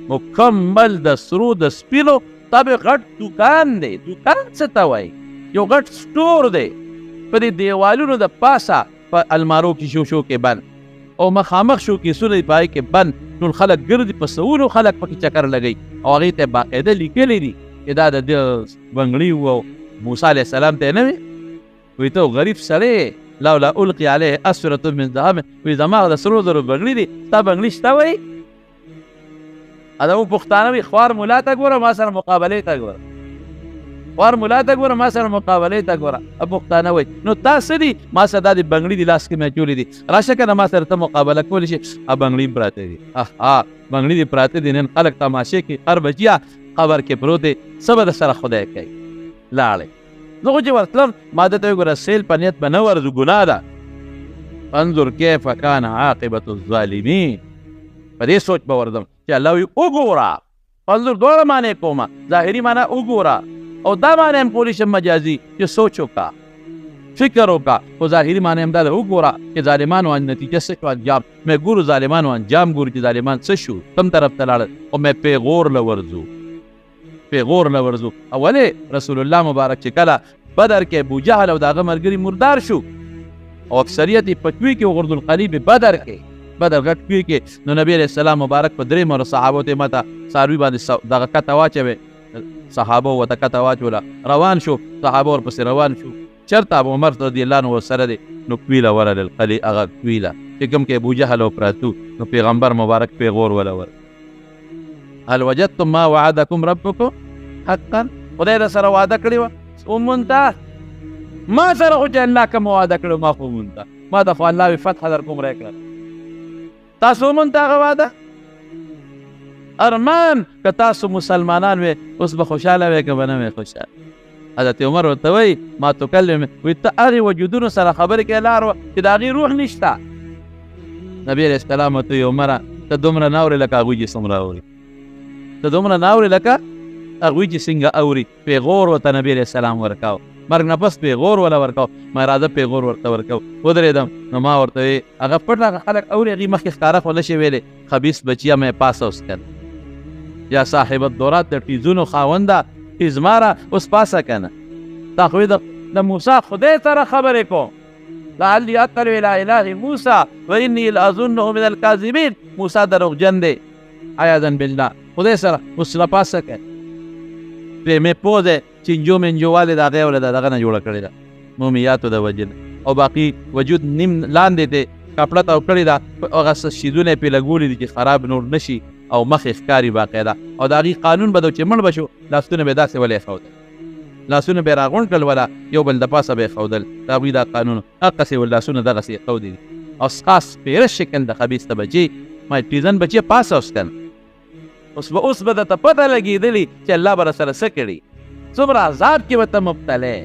مکمل د سرو د سپینو، دا به غټ دوکان دی. دوکان څه ته وایي؟ یو غټ سټور دی، په دې دیوالونو د پاسه په المارو کې شو کې بند، او مخامخ شوکیسونه یې په هغې کې بند، ټول خلک ګرځي، په سوونو خلک پکې چکر لګوي، او هغې ته یې باقاعده لیکلي دي چې دا د ده بنګړي وو، موسی علیه السلام ته نه وي وایي ته غریب سړی لولا القي علیه اسوره من ذهب وایي زما د سرو زرو بنګړي دي ستا بنګړي شته وایي دا و پښتانه وي خوار ملا ته ګوره ما سره مقابلې ته ګوره خوار ملا ته ګوره ما سره مقابلې ته ګوره پښتانه وایي نو تا څه دي ما سره دا د بنګړي د لاس کې مې اچولي دي راشه که نه ما سره ته مقابله کولی شي بنګړي پراته دي بنګړي دي پراته دي نن خلک تماشې کوي هر بچیا قبر کې پروت دی څه به د سره خدای کوي لاړې زه خو چې ورتلم ما ده ته وګوره سیل په نیت به نه ورځو ګناه ده انظر کیف کان عاقبة الظالمین په دې سوچ به ورځم چې الله وي وګوره انظر دواړه معنی کومه ظاهري معنی وګوره او دا معنی هم کولی شم مجازي چې سوچ وکړه فکر وکړه خو ظاهري معنی هم دا ده وګوره چې ظالمانو نتیجه څه شو انجام مې ګورو ظالمانو انجام ګورو چې ظالمان څه شو کوم طرف ته لاړل او مې پیغور له ورځو اولې رسول الله مبارک چې کله بدر کې ابو جهل او د هغه ملګري مردار شو او اکثریت یې په کوي کې وغورځول القلیب بدر غټ کوي کې نو نبی علیه السلام مبارک په درې مرو صحابو ته ماته څاروي باندې دغه کته واچوي صحابه ورته کته واچوله روان شو صحابه ورپسې روان شو چېرته ابو عمر رضی الله عنه ورسره دی نو کویله ورله القلي هغه کویله چې کوم کې ابو جهل او پراتو نو پیغمبر مبارک پیغور ولور هل وجدتم ما وعدكم ربكم حقا خدای در سره وعده کړې وه ومونته ما سره خو چې الله کوم وعده کړې ما خو ومونته ما ته خو الله وي فتح در کوم راکړه تاسو ومونته هغه وعده ارمان که تاسو مسلمانان وې اوس به خوشحاله وې که به نه وې خوشحاله حضرت عمر ورته وایي ما تکلم وایي ته هغې وجودونو سره خبرې کوې لار وه چې د هغې روح نشته نبي علیه السلام ورته وایي عمره ته دومره نه اورې لکه هغوی چې څومره اوري ته دومره نه اورې لکه هغوی چې څنګه اوري پیغور ورته نبي علیه السلام ورکاو مرګ نه پس پیغور ولا ورکاو ما راځه پیغور ورته ورکاو ودرېدم نو ما ورته وایي هغه پټ هغه خلک اوري هغې مخکې ښکاره خو نه شي ویلې خبیث بچیه مې پاسه اوس کن یا صاحب الدورات د ټیزونو خاونده ټیزماره اوس پاسه کنه تا خو د موسی خدای سره خبرې کوم لعلی اطلع الی اله موسی و انی لاظنه من الکاذبین موسی دروغجن دی عیاذا بالله خدای سره اوس را پاسه کن پرې مې پوه دی چینجو منجووالی د هغې ولې د دغه نه جوړه کړې ده مومیاتو د وجې نه او باقي وجود نیم لاندې دی کپړه تاو کړې ده هغه څه شیدونه یې پرې لګولي دي چې خراب نور نه شي او مخې ښکاري باقاعده او د هغې قانون به ده چې مړ به شو لاسونه به یې داسې ولې ښودل لاسونه به یې راغونډ کړل ولا یو بل د پاسه به یې ښودل د هغوی دا قانون هغسې لاسونه دغسې یې ښودي دي او خاص پیره شکل د خبیث ته بچي ما ټیزن بچي پاسه اوس کن اوس به درته پته لګېدلي چې الله به راسره څه کړي څومره عذاب کې به ته مبتلی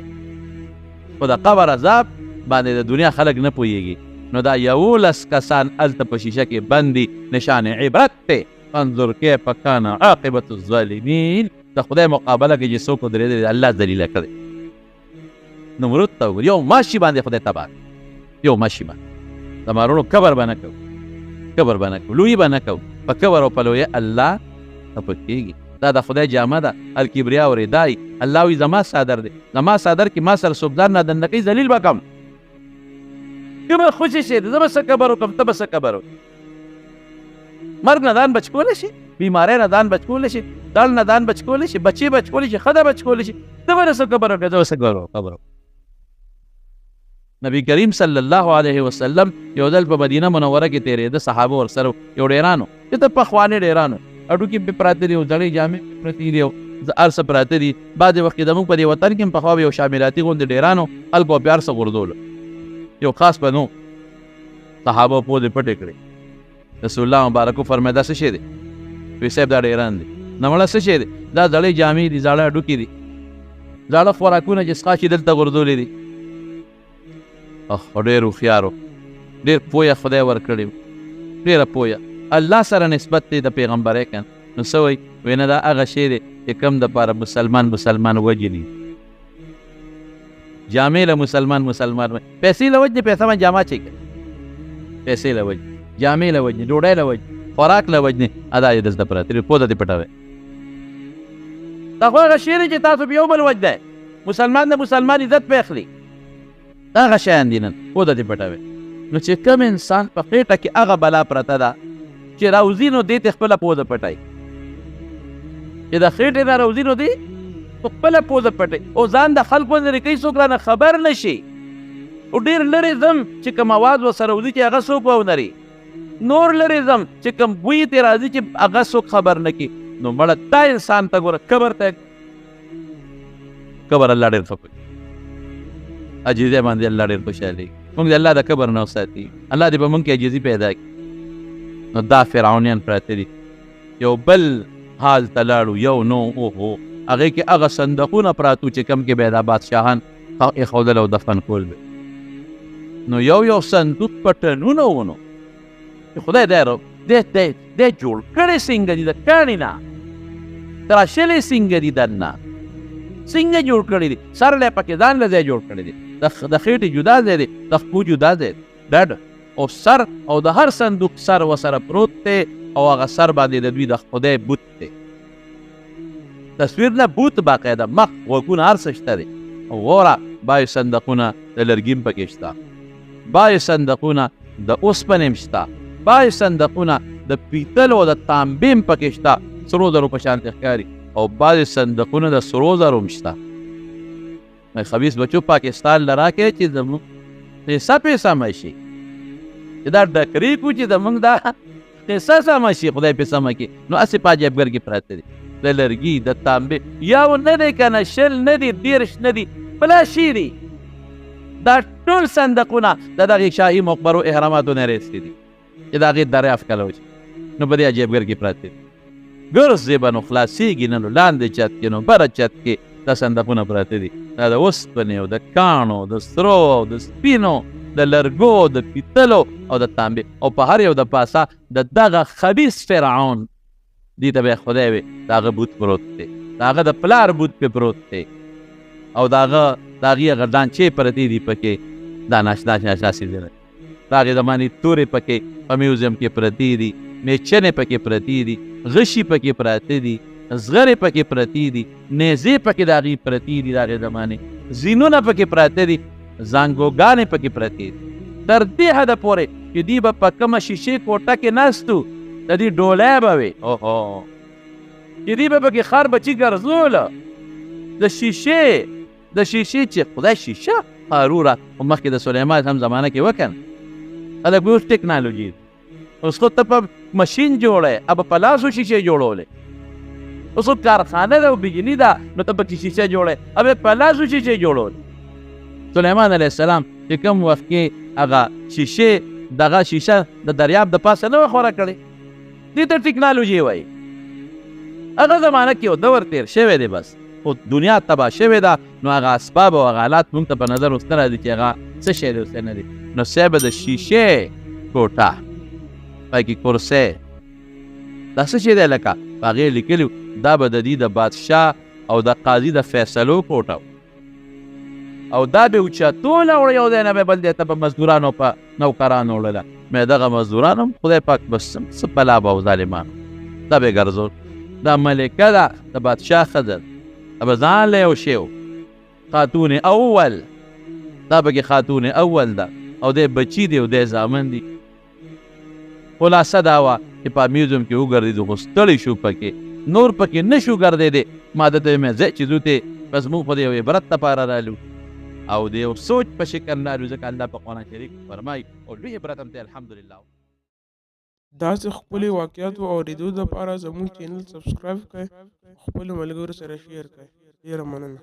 خو د قبر عذاب باندې د دنیا خلک نه پوهېږي نو دا 11 کسان هلته په شیشه کې بند دي نشان عبرت دی انظر کیف کان عاقبة الظالمین د خدای مقابله کې چې څوک ودرېدلی الله ذلیله کړی نمرود ته وګورې یو ماشي باندې خدای تباه یو ماشي باندې د مارونو قبر به نه کوو لویي به نه کوو په قبر او په لویه الله خفه کېږي دا د خدای جامه ده الکبریا او ردای الله وي زما صادر دی زما صادر کې ما سره څوک ځان نادنده کوي ذلیل به کړم کومه خوشي شي زه به څه قبر وکړم ته به څه قبر وکړې مرګ نه ځان بچ کولی شي بیماری نه ځان بچ کولی شي دړ نه ځان بچ کولی شي بچې بچ کولی شي ښځه بچ کولی شي ته به نه څه قبر وکړې زه به څه قبر وکړم نبی کریم صلی الله علیه وسلم یو ځل په مدینه منوره کې تېرېده صحابه ورسره یو ډېرانو چې ته پخواني ډېرانو اډوکې پې پراته دي او زړې جامې پې پرتې دي او هر څه پراته دي بعضې وخت کې زموږ په دې وطن کې هم پخوا یو شاملاتي غوندې ډېرانو خلکو بیا هر څه غورځولو یو خاص به نو صحابه پوزې پټې کړې رسول الله مبارک فرمایي دا څه شی دی وی صاحب دا ډېران دي نمړه څه شی دی دا زړې جامې دي زاړه اډوکې دي زاړه خوراکونه چې څښا چې دلته غورځولې دي ډېر هوښیار ډېر پویه خدای ورکړې ډېره پویه الله سره نسبت دی د پیغمبرۍ که نو څه وایي وایي نه دا هغه شی دی چې کوم دپاره مسلمان وجني جامې له مسلمان پیسې له وجنې پیسه باندې جامه چی کوي پیسې له وجنې جامې له وجنې ډوډۍ له وجنې خوراک له وجنې ادا یې دلته پراته دي پوزه دې پټوئ دا خو هغه شی دی چې تاسو په یو بل وجنئ مسلمان د مسلمان عزت پې اخلي دا هغه شیان دي نن پوزه دې پټوئ نو چې کوم انسان په خېټه کې هغه بلا پرته ده چې راوځي نو دې ته خپله پوزه پټوي چې د خېټې نه راوځي نو دې خپله پوزه پټوي او ځان د خلکو لرې کوي څوک رانه خبر نه شي او ډېر لرې ځم چې کوم اواز ورسره وځي چې هغه څوک ونري نور لرې ځم چې کوم بوی ترې راځي چې هغه څوک خبر نه کړي نو مړه دا انسان ته ګوره قبر الله ډېر ښه کوي عجیزۍ باندې الله ډېر خوشحالي موږ د الله د قبر نه وساتي الله دې په موږ کې عجیزي پیدا کړي نو دا فرعونیان پراته دي یو بل حال ته لاړو یو نو اوهو هغې کې هغه صندوقونه پراتو چې کم کې به دا بادشاهان ایښودل او دفن کول به نو یو صندوق په ټنونه ونو خدای دی جوړ کړی څنګه دي د کاڼي نه تراشلې څنګه دي دننه څنګه جوړ کړی دي سر له پکې ځان له ځای جوړ کړی دي د خېټې جدا ځای دی د خپو جدا ځای ډډ او سر او د هر صندوق سر وسره پروت دی او هغه سر باندې د دوی د خدای بوت دی تصویر نه بوت باقاعده مخ غوږونه هر څه شته دی او وره بای صندوقونه د لرګي پکې شته بای صندوقونه د اوسپنې هم شته بای صندوقونه د پیتل او د تانبې هم پکې شته سرو زرو په شان ښکاري او بعضې صندوقونه د سرو زرو هم شته خبیث بچو پاکستان له راکړئ چې زموږ پیسه مه شي چې دا ډکري کړو چې زموږ دا پیسه سمه شي خدای پې سمه کړي نو هسې په عجایبګر کې پراته دي د لرګي د تانبې یو نه دی که نه 20 نه دي 30 نه دي بلا شي دي دا ټول صندوقونه د دغې شاهي مقبرو احراماتو نه رایستې دي چې د هغې دریافت کله وشي نو په دې عجایبګر کې پراته دي ګرځې به نو خلاصېږي نه نو لاندې چت کې نو بره چت کې دا صندوقونه پراته دي دا د اوسپنې او د کاڼو د سرو او د سپینو د لرګو د پیتلو او د تانبې او په هر یو د پاسه د دغه خبیث فرعون دې ته به خدای وي د هغه بوت پروت دی د هغه د پلار بوت پې پروت دی او د هغې هغه ډانچې پرتې دي پکې دا ناشنا سي دي د هغې زمانې تورې پکې په میوزیم کې پرتې دي میچنې پکې پرتې دي غشي پکې پراته دي زغرې پکې پرتې دي نیزې پکې د هغې پرتې دي د هغې زمانې زینونه پکې پراته دي زانګوګانې پکې پرتې دي تر دې حده پورې چې دوی به په کومه شیشې کوټه کې ناستو د دې ډولۍ به وې اوهو چې دوی به پکې خر بچي ګرځوله د شیشې چې خدای شیشه هاروره خو مخکې د سلیمان هم زمانه کې وکنه خلک به اوس ټکنالوژي اوس خو ته په مشین جوړی اب په لاسو شیشې جوړولې اوس خو کارخانه ده او بجلي ده نو ته پکې شیشه جوړی اب په لاسو شیشې جوړولې سلیمان علیه السلام چې کوم وخت کې هغه شیشې دغه شیشه د دریاب د پاسه نه وه خوره کړې دې ته ټکنالوژي وایي هغه زمانه کې یو دور تېر شوی دی بس خو دنیا تباه شوې ده نو هغه اسباب او هغه حالات موږ ته په نظر اوس نه راځي چې هغه څه شی دی اوس نه دی نو سیا به د شیشې کوټه پای کې کرسۍ دا څه شی دی لکه په هغې لیکلي دا به د دې د بادشاه او د قاضي د فیصلو کوټه او دا به اوچتوله وړه یو ځای نه به بل دی ته به مزدورانو په نوکرانو وړله مې دغه مزدوران هم خدای پاک بس څه بلا به او ظالمان دا به ګرځول دا ملکه ده د بادشاه ښځه به ځان له یو شی خاتون اول دا به کې خاتون اول ده او دی بچي دی او دی زامن دی خلاصه دا وه چې په میوزیم کې وګرځېدو خو ستړی شو پکې نور پکې نه شو ګرځېدی ما ده ته مې ځای چې ځو ته بس موږ خو د یو عبرت لپاره رالو او د یو سوچ په شکل رالو ځکه الله په قرآن شریف فرمایي او لوی عبرت هم دی الحمدلله داسې ښکلي واقعاتو اورېدو دپاره زموږ چینل سبسکرایب کړئ خپلو ملګرو سره شیر کړئ ډېره مننه